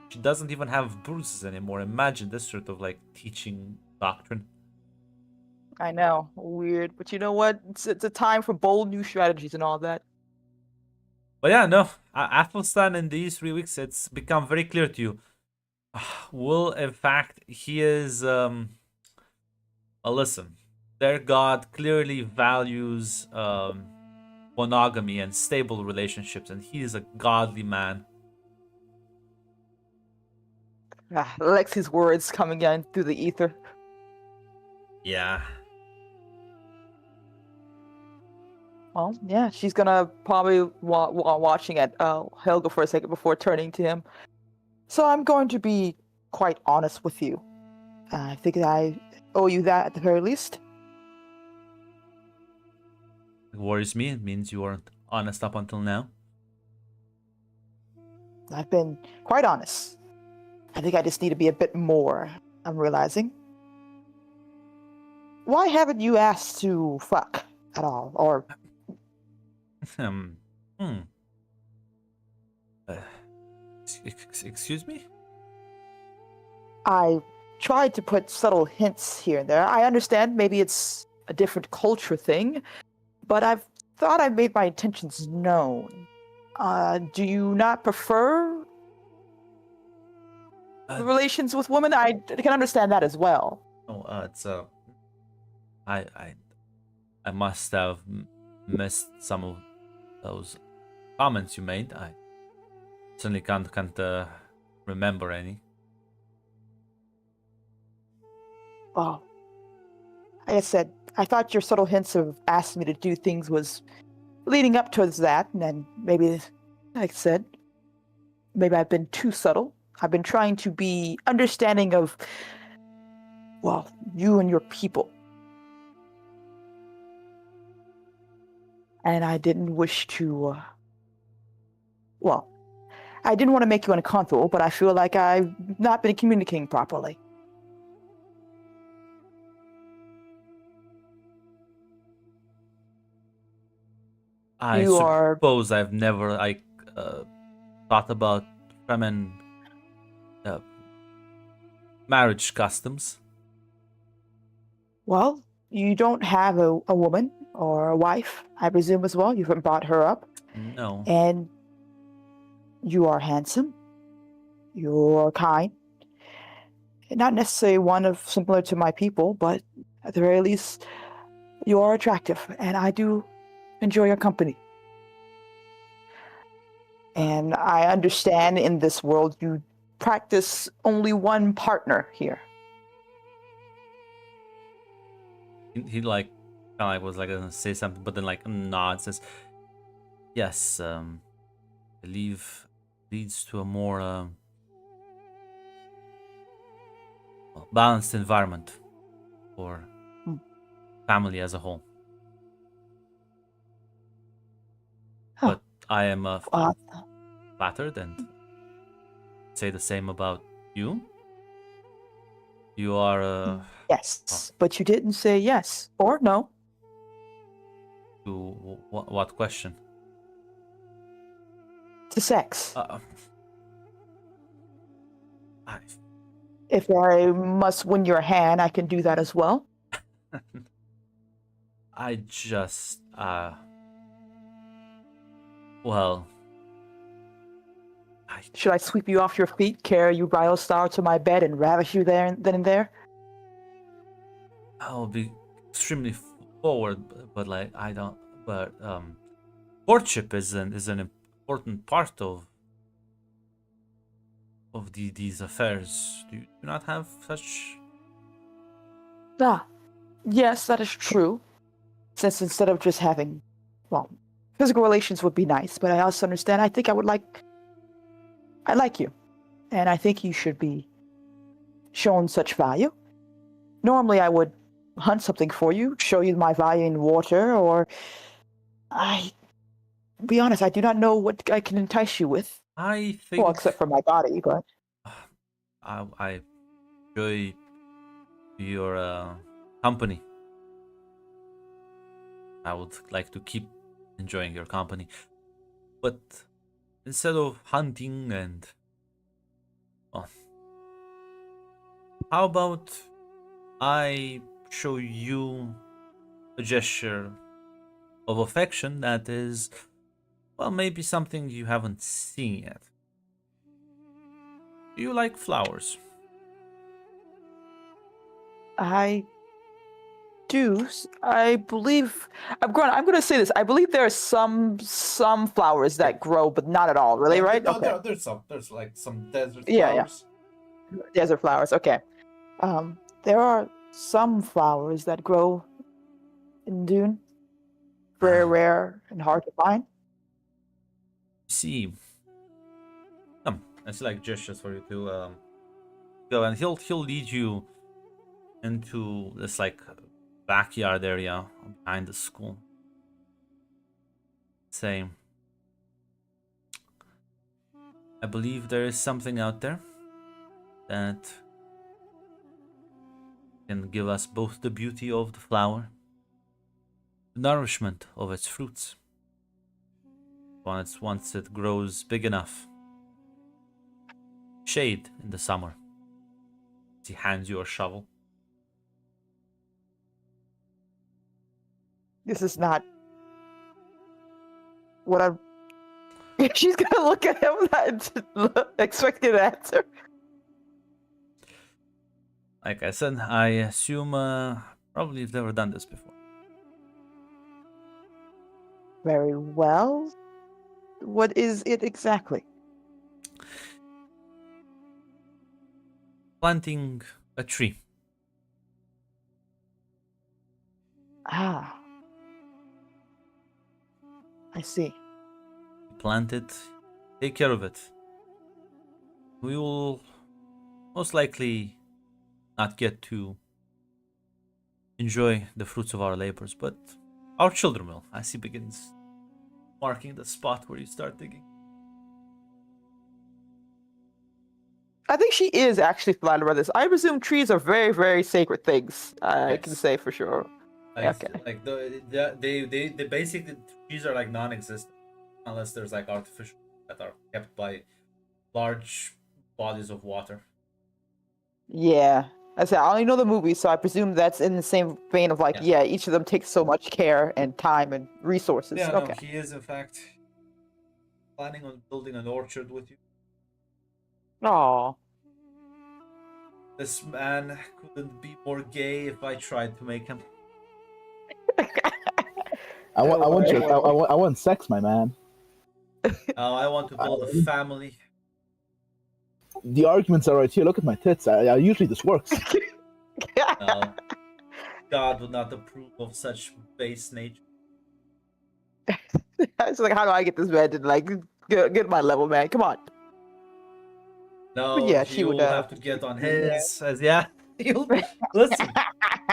She doesn't even have bruises anymore. Imagine this sort of like teaching doctrine. I know, weird, but you know what? It's a time for bold new strategies and all that. But yeah, no, Athelstan in these 3 weeks, it's become very clear to you. Will, in fact, he is, well, listen, their god clearly values monogamy and stable relationships, and he is a godly man. Lexi's words coming in through the ether. Yeah. Well, yeah, she's gonna probably watching at Helga for a second before turning to him. So I'm going to be quite honest with you. I think I owe you that at the very least. It worries me. It means you weren't honest up until now. I've been quite honest. I think I just need to be a bit more, I'm realizing. Why haven't you asked to fuck at all? Or, Hmm. Excuse me? I tried to put subtle hints here and there. I understand maybe it's a different culture thing, but I've thought I made my intentions known. Do you not prefer relations with women? I can understand that as well. Oh, it's I must have missed some of those comments you made. I certainly can't remember any. Well, like I said, I thought your subtle hints of asking me to do things was leading up towards that, and then maybe, like I said, maybe I've been too subtle. I've been trying to be understanding of, well, you and your people. And I didn't wish to, well, I didn't want to make you uncomfortable, but I feel like I've not been communicating properly. I You are- suppose I've never thought about Fremen marriage customs. Well, you don't have a woman or a wife, I presume as well. You haven't brought her up. No. And you are handsome. You're kind. Not necessarily one of similar to my people, but at the very least, you are attractive, and I do enjoy your company. And I understand in this world you practice only one partner here. He like kind of was like gonna say something, but then like nods. Says, "Yes, believe leads to a more balanced environment for family as a whole." Huh. But I am flattered and say the same about you. You are Yes, but you didn't say yes or no. to what question? To sex. Uh, I If I must win your hand, I can do that as well. I just well, I Should I sweep you off your feet, carry you bridal style to my bed, and ravish you there and then and there? I'll be extremely forward, but like I don't. But courtship is an important part of these affairs. Do you not have such? Ah, yes, that is true. Since instead of just having, well, physical relations would be nice, but I also understand. I like you, and I think you should be shown such value. Normally, I would hunt something for you, show you my value in water, or I. Be honest, I do not know what I can entice you with. I Well, think except for my body, but I enjoy your company. I would like to keep enjoying your company, but instead of hunting and well, how about I show you a gesture of affection that is, well, maybe something you haven't seen yet. Do you like flowers? I do. I believe I'm going to say this. I believe there are some flowers that grow, but not at all. Really, right? Okay. There's like some desert Yeah. Desert flowers. Okay. There are some flowers that grow in Dune. Very rare and hard to find. See, it's like gestures for you to go, and he'll lead you into this like backyard area behind the school. Say, I believe there is something out there that can give us both the beauty of the flower, the nourishment of its fruits. Once it grows big enough, shade in the summer. He hands you a shovel. This is not what I'm. She's gonna look at him and expecting an answer. Like I said, I assume probably you've never done this before. Very well. What is it exactly? Planting a tree. Ah, I see. Plant it, take care of it. We will most likely not get to enjoy the fruits of our labors, but our children will, as he begins marking the spot where you start digging. I think she is actually flattered about this. I presume trees are very, very sacred things. I can Yes. say for sure. Okay. Like they basically trees are like non-existent unless there's like artificial that are kept by large bodies of water. Yeah. I said I only know the movie, so I presume that's in the same vein of like, Yeah. yeah, each of them takes so much care and time and resources. Yeah, Okay. no, he is in fact planning on building an orchard with you. Aw. This man couldn't be more gay if I tried to make him. I want sex, my man. I want to build a family. The arguments are right here. Look at my tits. Usually this works. God would not approve of such base nature. It's like, how do I get this man to like get my level, man? Come on. No, But yeah, she you'll would, have to get on his. Yeah, you'll listen.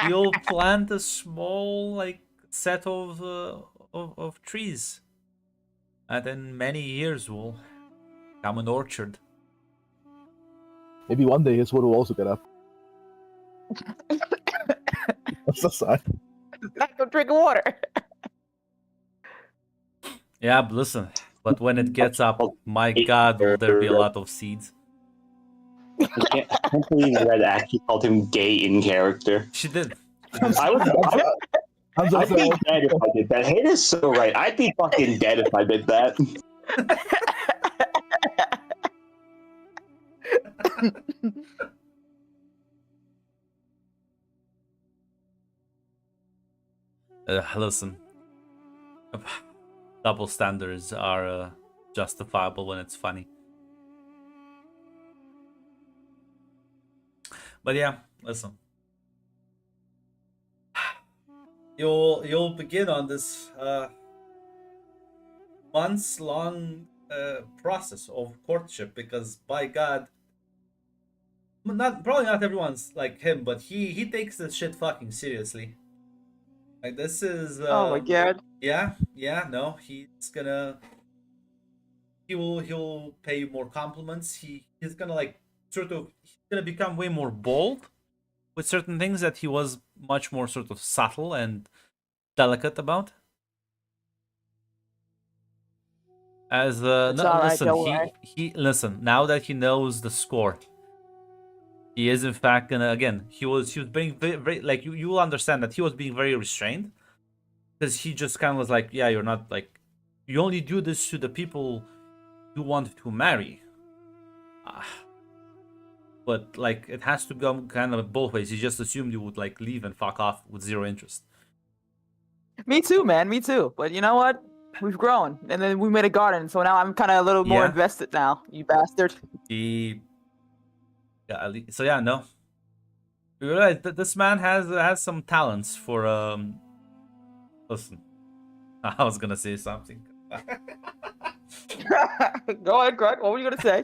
You'll plant a small like set of trees, and in many years will come an orchard. Maybe one day his wood will also get up. I'm so sorry. Not go drink water. Yeah, but listen. But when it gets up, my God, will there be a lot of seeds? I can't believe Red actually called him gay in character. She did. I would. I'm so I'd be sorry. dead if I did that. Hayden is so right. I'd be fucking dead if I did that. Listen. Double standards are justifiable when it's funny. But yeah, listen. You'll begin on this months long process of courtship because by God, probably not everyone's like him, but he takes this shit fucking seriously. Like this is Oh my God. yeah, no, he'll pay you more compliments. He's gonna like he's gonna become way more bold with certain things that he was much more sort of subtle and delicate about. As It's all right, listen, don't worry. he listen, now that he knows the score, he is in fact gonna again. He was being very like you will understand that he was being very restrained because he just kind of was like, yeah, you're not like you only do this to the people you want to marry. But like it has to go kind of both ways. He just assumed you would like leave and fuck off with zero interest. Me too, man. Me too. But you know what? We've grown, and then we made a garden, so now I'm kind of a little more Yeah. invested now. You bastard. So yeah, no. You realize that this man has some talents for Listen, I was gonna say something. Go ahead, Greg. What were you gonna say?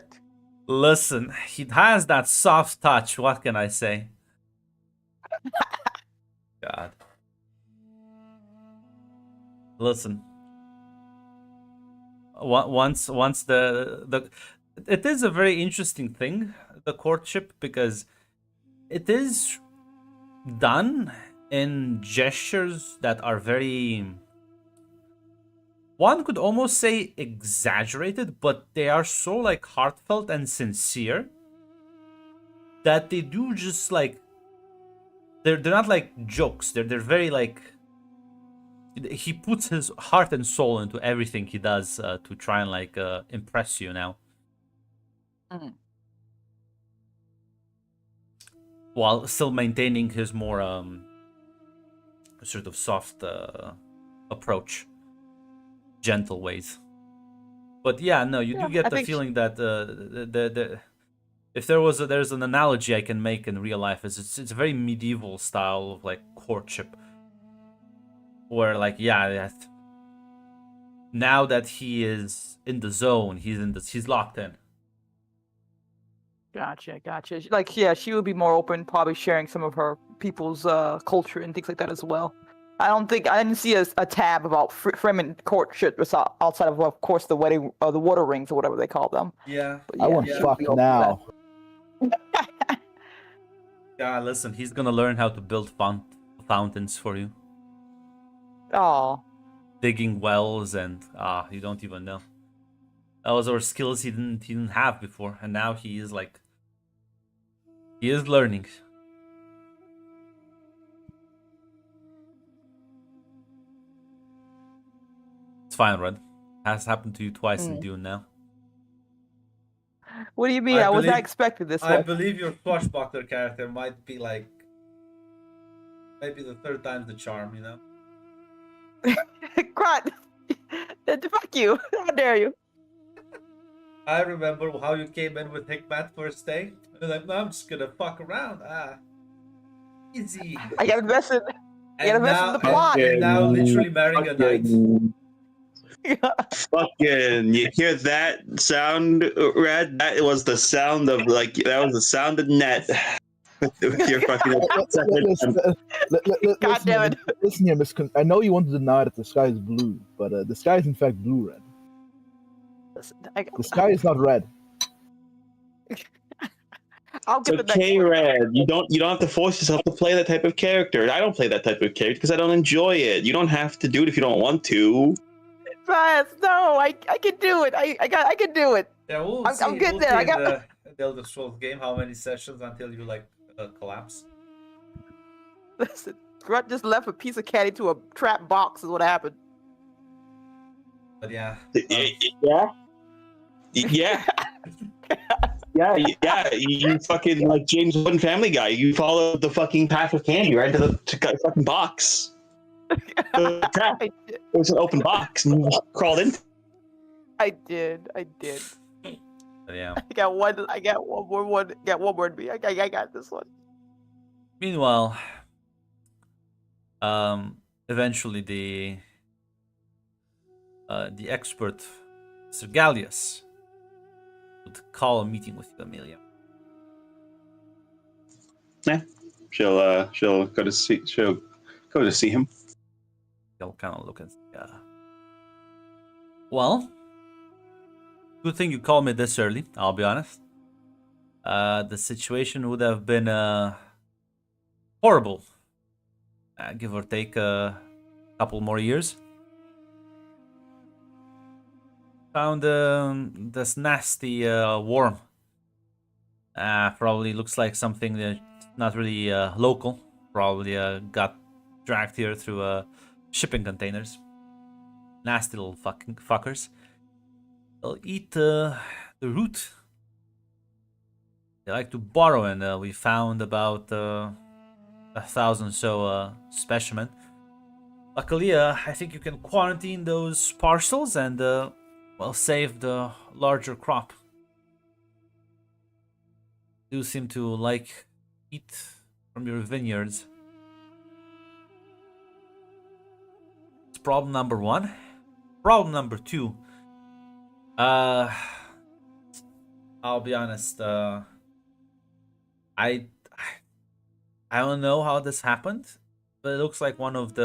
Listen, he has that soft touch. What can I say? God. Listen. Once the it is a very interesting thing, the courtship, because it is done in gestures that are very, one could almost say exaggerated, but they are so like heartfelt and sincere that they do just like they're not like jokes. They're very like he puts his heart and soul into everything he does to try and like impress you now. Mhm. While still maintaining his more sort of soft approach, gentle ways. But yeah, no, you do get I the think feeling that if there's an analogy I can make in real life, is it's a very medieval style of like courtship, where like now that he is in the zone, he's locked in. Gotcha. Like, yeah, she would be more open, probably sharing some of her people's culture and things like that as well. I didn't see a tab about framing courtship outside of course, the wedding or the water rings or whatever they call them. Yeah. But I want she would fuck be open to now. that. Yeah, listen, he's gonna learn how to build fountains for you, Oh, digging wells, and you don't even know. Those are skills he didn't have before, and now he is learning. It's fine, Red. Has happened to you twice in Dune now. what do you mean? I was not expecting this I one. believe your swashbuckler character might be like maybe the third time's the charm, you know? Crud. Fuck you. How dare you? I remember how you came in with Hikmat first day. You're like, no, I'm just gonna fuck around. Easy. I got invested. And invested in the plot. and now literally marrying a knight. Fucking, you hear that sound, Red? That was the sound of net. With your fucking God damn it. Listen here, I know you want to deny that the sky is blue, but the sky is in fact blue-red. Listen, The sky is not red. I'll It's get the next okay, one. Red. You don't have to force yourself to play that type of character. I don't play that type of character because I don't enjoy it. You don't have to do it if you don't want to. Fast. No, I can do it. I can do it. Yeah, we'll I'm see. getting We'll there. see I in got. the Elder Scrolls game how many sessions until you like collapse. Listen, Grunt just left a piece of candy to a trap box. Is what happened. But yeah, Yeah. Yeah. Yeah. You fucking like James Wooden Family Guy. You followed the fucking path of candy right to the fucking box. The trap. I did. It was an open box, and you crawled in. I did. but yeah. I got one. I got one more. Got one more to be. I got this one. Meanwhile, eventually the expert, Sir Gallius, would call a meeting with you, Amelia. Yeah, she'll go to see him. He'll kind of look and say, well, good thing you called me this early, I'll be honest. The situation would have been horrible, give or take a couple more years. Found this nasty worm. Probably looks like something that's not really local. Probably got dragged here through shipping containers. Nasty little fucking fuckers. They'll eat the root. They like to borrow, and we found about 1,000 so specimen. Luckily, I think you can quarantine those parcels and well, save the larger crop. Do seem to like eat from your vineyards. It's problem number one. Problem number two. I'll be honest. I don't know how this happened, but it looks like one of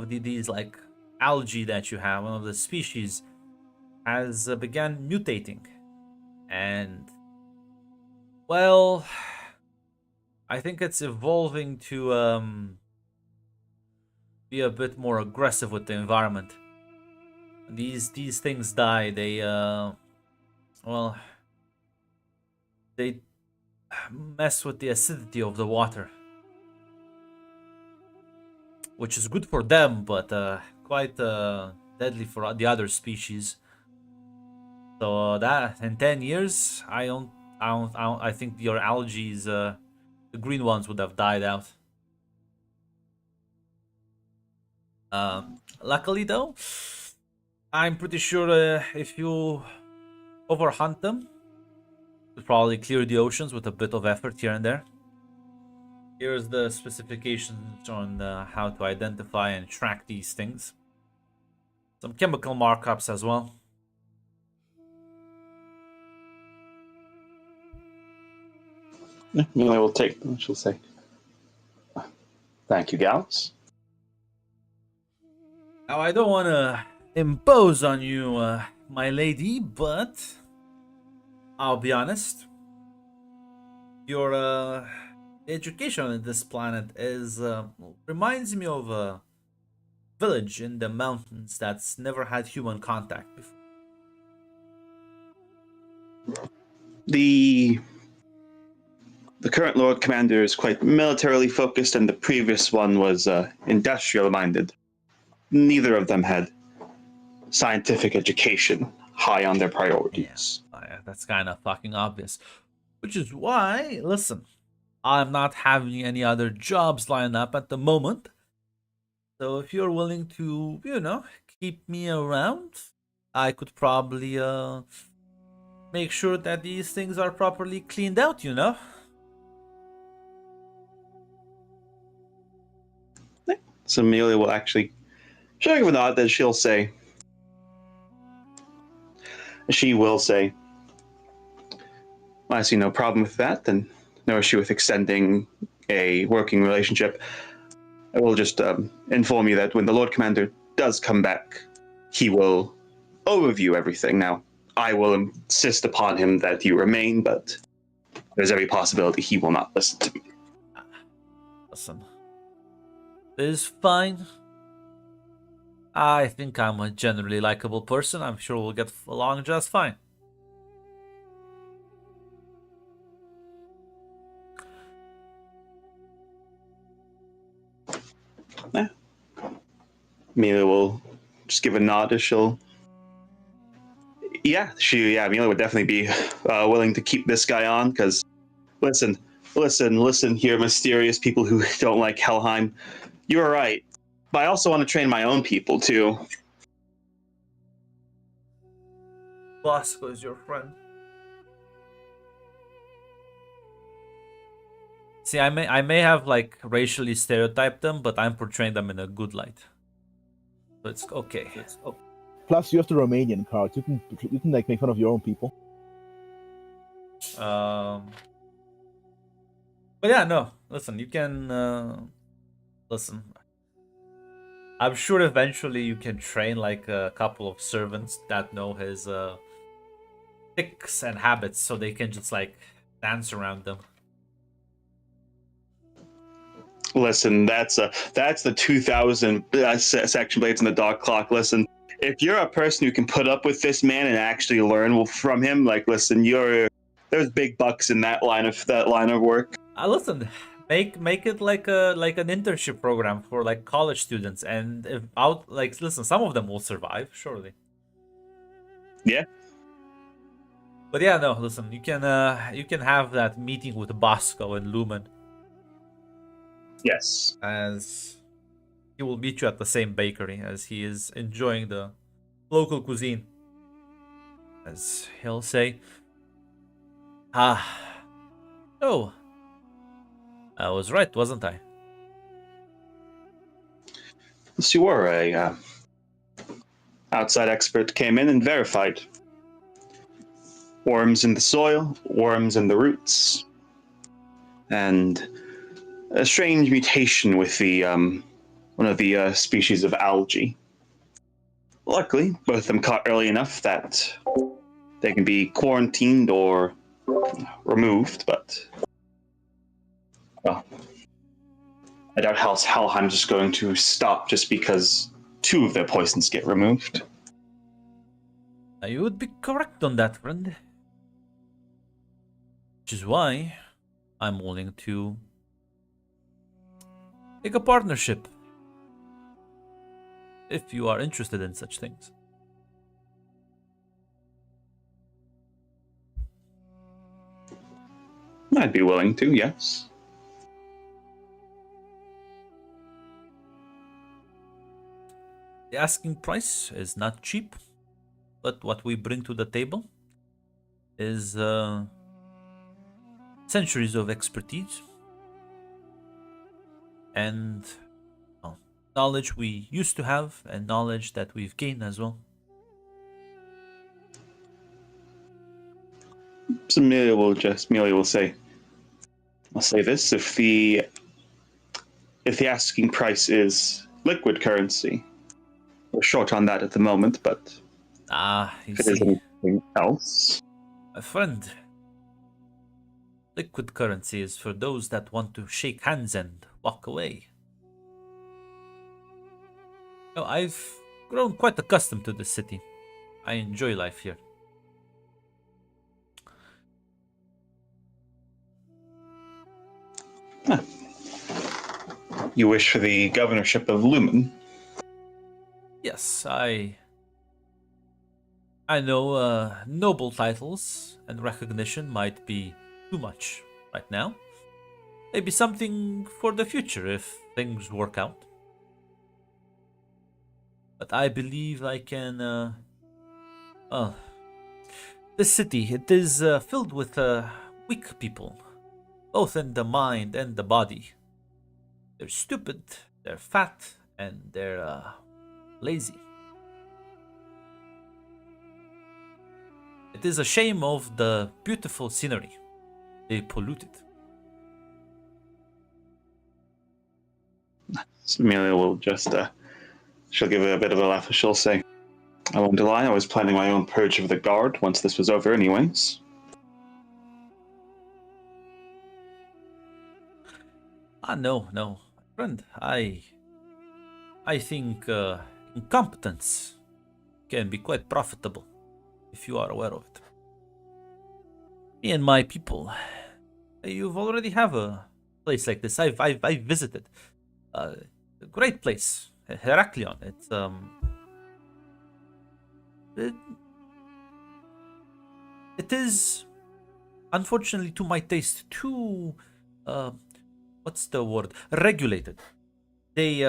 these like algae that you have, one of the species, has began mutating, and well, I think it's evolving to be a bit more aggressive with the environment. These things die. They well, they mess with the acidity of the water, which is good for them, but quite deadly for the other species. So that in 10 years, I think your algae, the green ones, would have died out. Luckily though, I'm pretty sure if you overhunt them, you'll probably clear the oceans with a bit of effort here and there. Here's the specifications on how to identify and track these things. Some chemical markups as well. Yeah, I will take them. She'll say, "Thank you, Gallus." Now, I don't want to impose on you, my lady, but I'll be honest. Your education on this planet is reminds me of a village in the mountains that's never had human contact before. The current Lord Commander is quite militarily focused, and the previous one was industrial minded. Neither of them had scientific education high on their priorities. Yeah, that's kind of fucking obvious. Which is why, listen, I'm not having any other jobs lined up at the moment. So if you're willing to, keep me around, I could probably make sure that these things are properly cleaned out, So Amelia will actually show you a nod that she will say, I see no problem with that, and no issue with extending a working relationship. I will just inform you that when the Lord Commander does come back, he will overview everything. Now, I will insist upon him that you remain, but there's every possibility he will not listen to me. Listen, this is fine. I think I'm a generally likable person. I'm sure we'll get along just fine. Yeah. Amelia will just give a nod as she'll. Yeah, Amelia would definitely be willing to keep this guy on because, listen here, mysterious people who don't like Helheim. You're right, but I also want to train my own people too. Bosco is your friend. See, I may have like racially stereotyped them, but I'm portraying them in a good light. So it's okay. Plus, you have the Romanian card. You can like make fun of your own people. But yeah, no. Listen, you can listen. I'm sure eventually you can train like a couple of servants that know his tics and habits, so they can just like dance around them. Listen, that's the 2000 section blades in the dog clock. Listen, if you're a person who can put up with this man and actually learn from him, like, listen, there's big bucks in that line of work. Listen, make it like an internship program for like college students, and if out like listen, some of them will survive, surely. Yeah. But yeah, no, listen, you can have that meeting with Bosco and Lumen. Yes. As he will meet you at the same bakery as he is enjoying the local cuisine. As he'll say, oh, I was right, wasn't I? Yes, you were. A outside expert came in and verified. Worms in the soil, worms in the roots, and a strange mutation with the one of the species of algae. Luckily, both of them caught early enough that they can be quarantined or removed, but well, I doubt Helheim's just going to stop just because 2 of their poisons get removed. You would be correct on that, friend. Which is why I'm willing to make a partnership if you are interested in such things. I'd be willing to, yes. The asking price is not cheap, but what we bring to the table is centuries of expertise and knowledge we used to have and knowledge that we've gained as well. So Amelia will say, I'll say this, if the asking price is liquid currency, we're short on that at the moment, but You if it is see, anything else. my friend, liquid currency is for those that want to shake hands and walk away. I've grown quite accustomed to this city. I enjoy life here. You wish for the governorship of Lumen? Yes, I know noble titles and recognition might be too much right now. Maybe something for the future if things work out. But I believe I can, this city, it is filled with weak people, both in the mind and the body. They're stupid, they're fat, and they're lazy. It is a shame of the beautiful scenery. They pollute it. So Amelia will just, she'll give a bit of a laugh, she'll say, I won't lie, I was planning my own purge of the guard once this was over anyways. No, friend. I think incompetence can be quite profitable if you are aware of it. Me and my people, you've already have a place like this. I've visited. A great place, Heraklion. It's it, it is unfortunately to my taste too what's the word? Regulated. They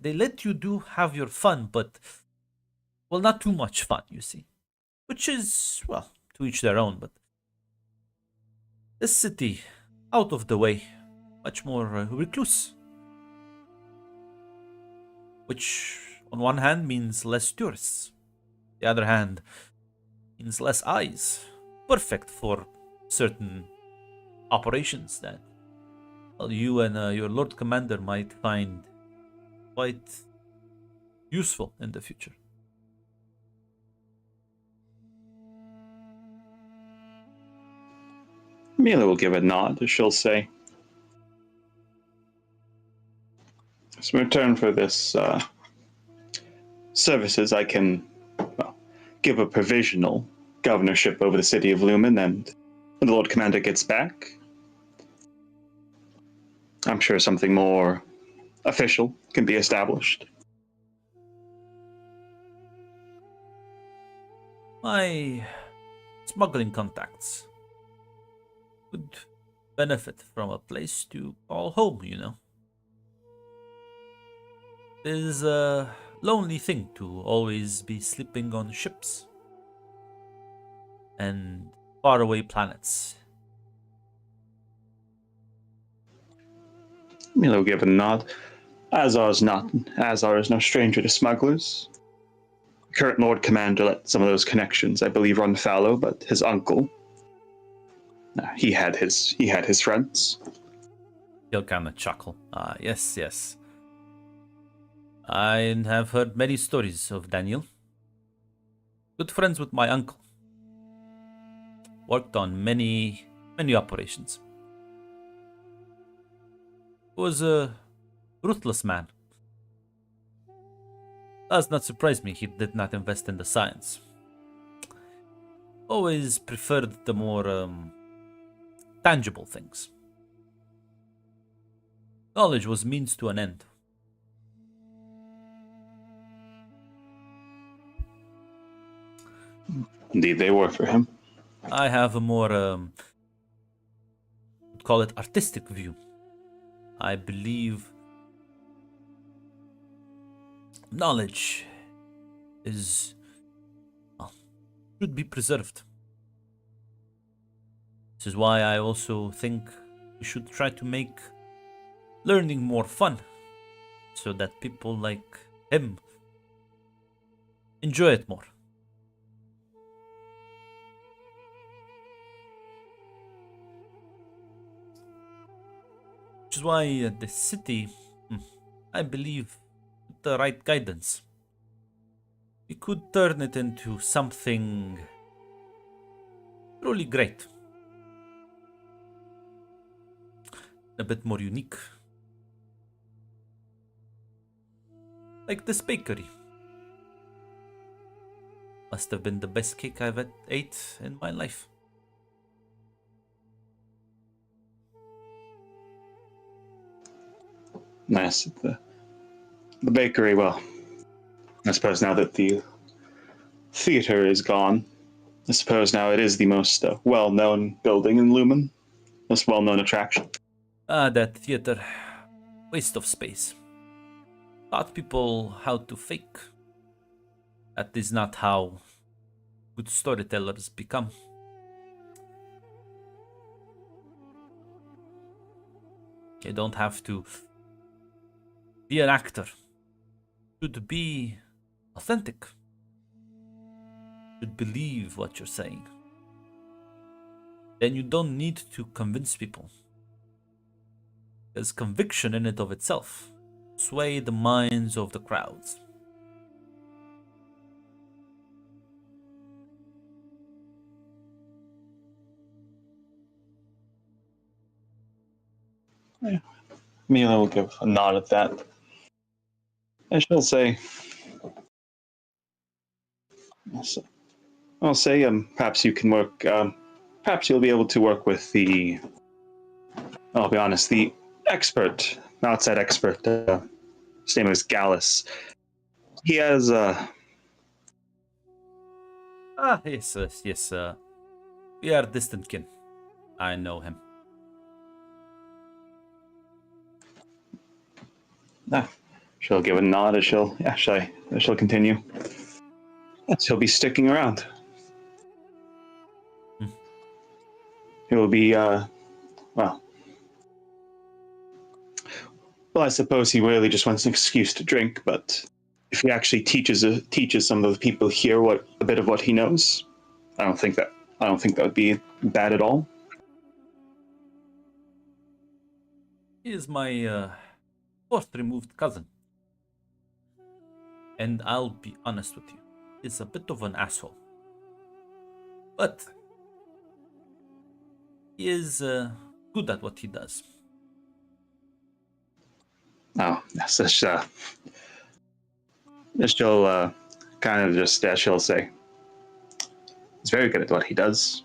they let you do have your fun, but well, not too much fun, you see. Which is, well, to each their own, but this city, out of the way, much more recluse. Which, on one hand, means less tourists. The other hand, means less eyes. Perfect for certain operations that, well, you and your Lord Commander might find quite useful in the future. Mila will give a nod, as she'll say. So in return for this services, I can give a provisional governorship over the city of Lumen, and when the Lord Commander gets back, I'm sure something more official can be established. My smuggling contacts would benefit from a place to call home, you know. It is a lonely thing to always be sleeping on ships and faraway planets. Mila will give a nod. Azar is no stranger to smugglers. Current Lord Commander let some of those connections, I believe, run fallow, but his uncle, he had his friends. He'll kind of chuckle. Yes. I have heard many stories of Daniel. Good friends with my uncle. Worked on many operations. Was a ruthless man. Does not surprise me he did not invest in the science. Always preferred the more tangible things. Knowledge was means to an end. Indeed, they were for him. I have a more, call it artistic view. I believe knowledge is, well, should be preserved. This is why I also think we should try to make learning more fun, so that people like him enjoy it more. Which is why the city, I believe, with the right guidance, we could turn it into something truly great. A bit more unique. Like this bakery. Must have been the best cake I've ate in my life. Nice. The bakery, well, I suppose now that the theater is gone, I suppose now it is the most well-known building in Lumen, most well-known attraction. That theater. Waste of space. Taught people how to fake. That is not how good storytellers become. You don't have to be an actor. Should be authentic. Should believe what you're saying. Then you don't need to convince people. There's conviction in it of itself. Sway the minds of the crowds. Mila will give a nod at that. And she'll say, I'll say, perhaps you can work, perhaps you'll be able to work with I'll be honest, the outside expert, his name is Gallus. He has, Yes. We are distant kin. I know him. she'll give a nod as she'll continue. Yes, he'll be sticking around. He'll be, well, I suppose he really just wants an excuse to drink, but if he actually teaches some of the people here a bit of what he knows, I don't think that would be bad at all. He is my fourth removed cousin. And I'll be honest with you, he's a bit of an asshole. But he is good at what he does. Oh, yes, she'll kind of just, she'll say, he's very good at what he does.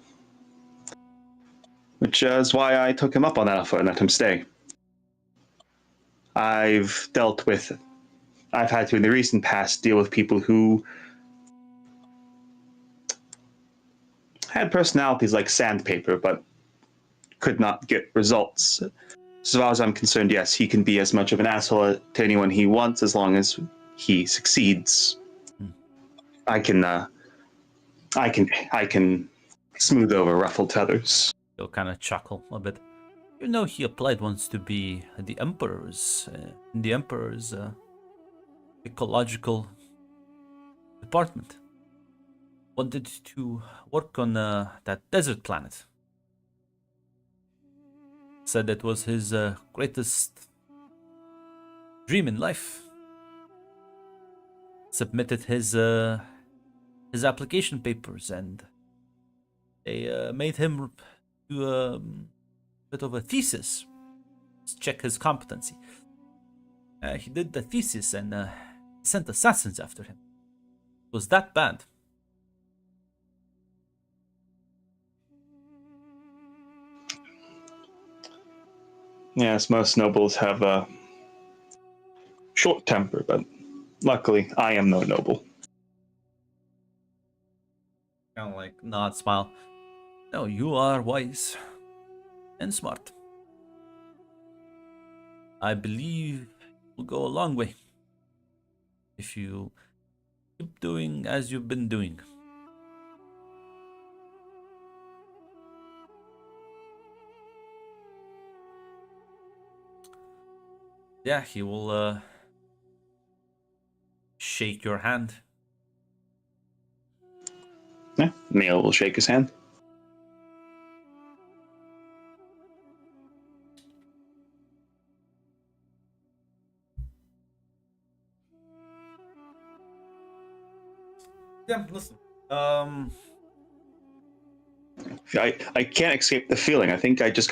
Which is why I took him up on that offer and let him stay. I've had to, in the recent past, deal with people who had personalities like sandpaper, but could not get results. As far as I'm concerned, yes, he can be as much of an asshole to anyone he wants as long as he succeeds. I can smooth over ruffled feathers. He'll kind of chuckle a bit. You know, he applied once to be the Emperor's ecological department. Wanted to work on that desert planet. Said it was his greatest dream in life. Submitted his application papers, and they made him do a bit of a thesis. Check his competency. He did the thesis and sent assassins after him. It was that bad. Yes, most nobles have a short temper, but luckily I am no noble. Kind of like nod, smile. No, you are wise and smart. I believe you'll go a long way if you keep doing as you've been doing. Yeah, he will shake your hand. Yeah, Neil will shake his hand. Yeah, listen. I can't escape the feeling. I think out of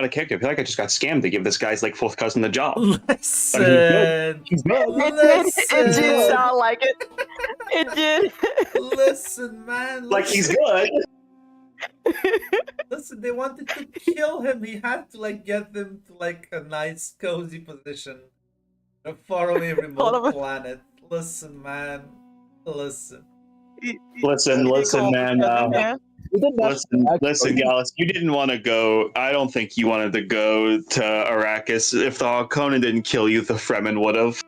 character. I feel like I just got scammed to give this guy's like fourth cousin the job. Listen. He's good. It did sound like it. It did. Listen, man. Like he's good. Listen, they wanted to kill him. He had to like get them to like a nice, cozy position, a faraway, remote planet. Listen, man. Listen, man. Listen, Gallus. You didn't want to go. I don't think you wanted to go to Arrakis. If the Harkonnen didn't kill you, the Fremen would have.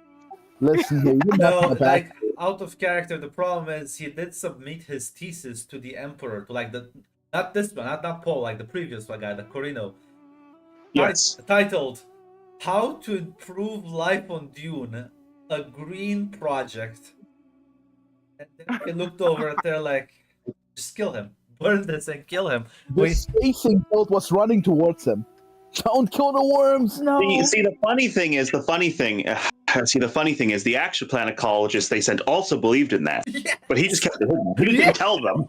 Listen, you didn't no, have to like out of character. The problem is he did submit his thesis to the Emperor, to like not this one, not Paul, like the previous one guy, the Corino. Yes. Titled "How to Improve Life on Dune: A Green Project." And then they looked over and they're like, "Just kill him, burn this and kill him." The spacing boat was running towards him. Don't kill the worms, no. See, the funny thing is, the actual planecologist they sent also believed in that, but he just kept it hidden. He didn't tell them.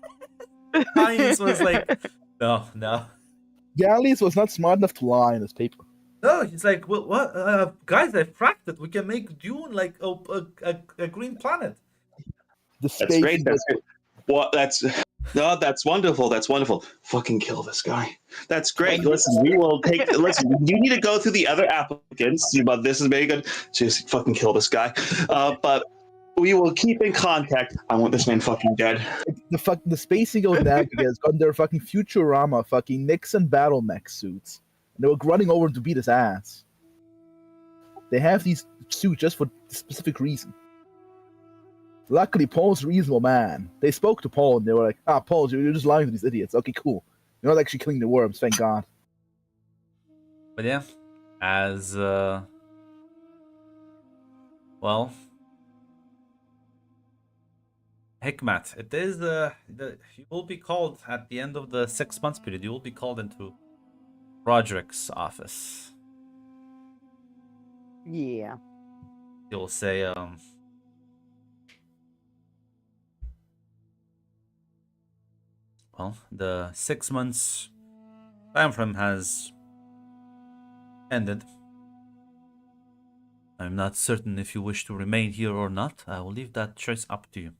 Hines was like, no. Gallius was not smart enough to lie in his paper. No, he's like, well, what, guys? I've cracked it. We can make Dune like a green planet. The That's space great. That's good. What? That's no. That's wonderful. That's wonderful. Fucking kill this guy. That's great. Listen, we will take. Listen, you need to go through the other applicants. But this is very good. Just fucking kill this guy. But we will keep in contact. I want this man fucking dead. the Space Eagle Navigator has gotten their fucking Futurama fucking Nixon battle mech suits. And they were running over him to beat his ass. They have these suits just for specific reason. Luckily, Paul's a reasonable man. They spoke to Paul and they were like, Paul, you're just lying to these idiots. Okay, cool. You're not actually killing the worms, thank God. But yeah, as well, Hikmat, it is you will be called at the end of the 6 months period. You will be called into Roderick's office. Yeah. He'll say, well, the 6 months time frame has ended. I'm not certain if you wish to remain here or not. I will leave that choice up to you.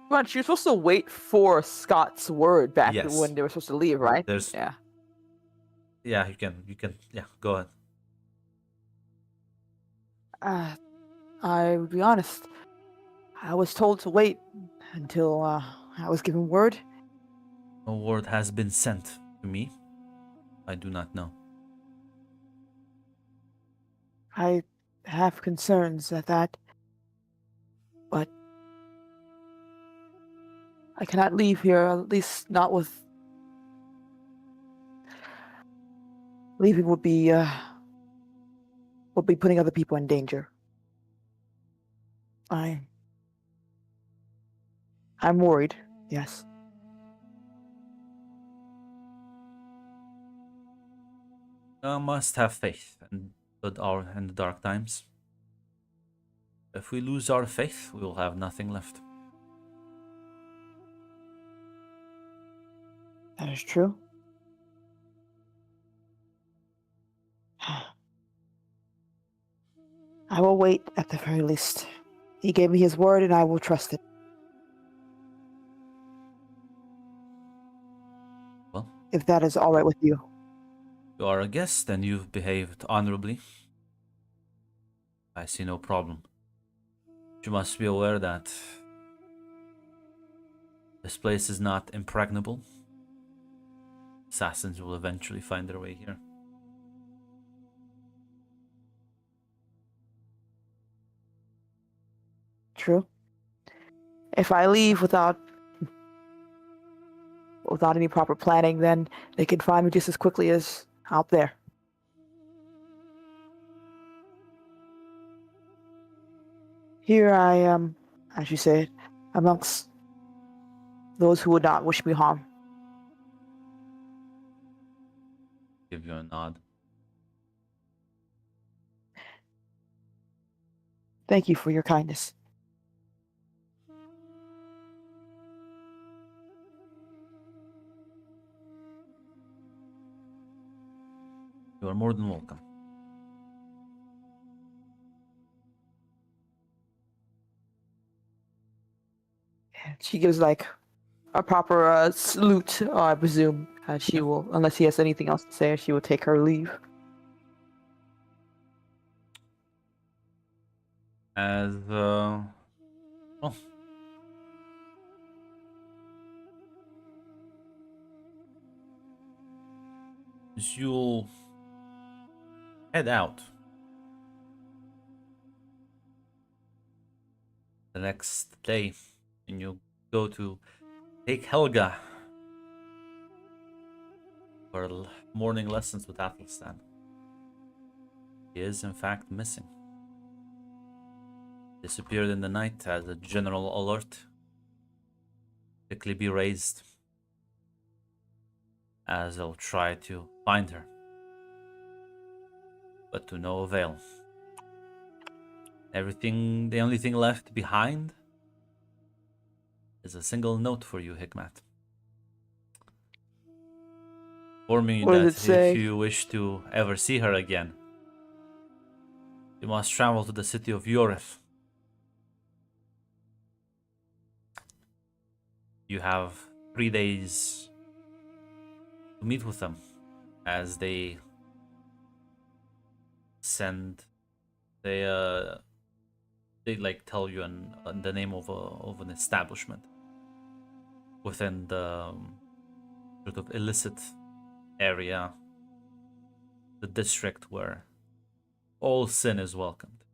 But you're supposed to wait for Scott's word back Yes. when they were supposed to leave, right? There's Yeah. Yeah, you can. Yeah, go ahead. I would be honest. I was told to wait until I was given word. No word has been sent to me. I do not know. I have concerns at that, but I cannot leave here, at least not with... Leaving would be putting other people in danger. I'm worried, yes. I must have faith in the dark times. If we lose our faith, we will have nothing left. That is true. I will wait at the very least. He gave me his word and I will trust it. Well, If that is all right with you. you are a guest and you've behaved honorably. I see no problem. You must be aware that this place is not impregnable. Assassins will eventually find their way here. True. If I leave without any proper planning, then they can find me just as quickly as out there. Here I am, as you said, amongst those who would not wish me harm. Give you a nod. Thank you for your kindness. You are more than welcome. She gives like a proper salute, I presume. She will, unless he has anything else to say, she will take her leave. As well, as you'll head out the next day, and you go to take Helga for morning lessons with Athelstan. He is in fact missing. Disappeared in the night as a general alert quickly be raised as they'll try to find her, but to no avail. The only thing left behind is a single note for you, Hikmat. informing you What that does it say? if you wish to ever see her again, you must travel to the city of Yorif. You have 3 days to meet with them as they send they like tell you the name of an establishment within the sort of illicit area, the district where all sin is welcomed.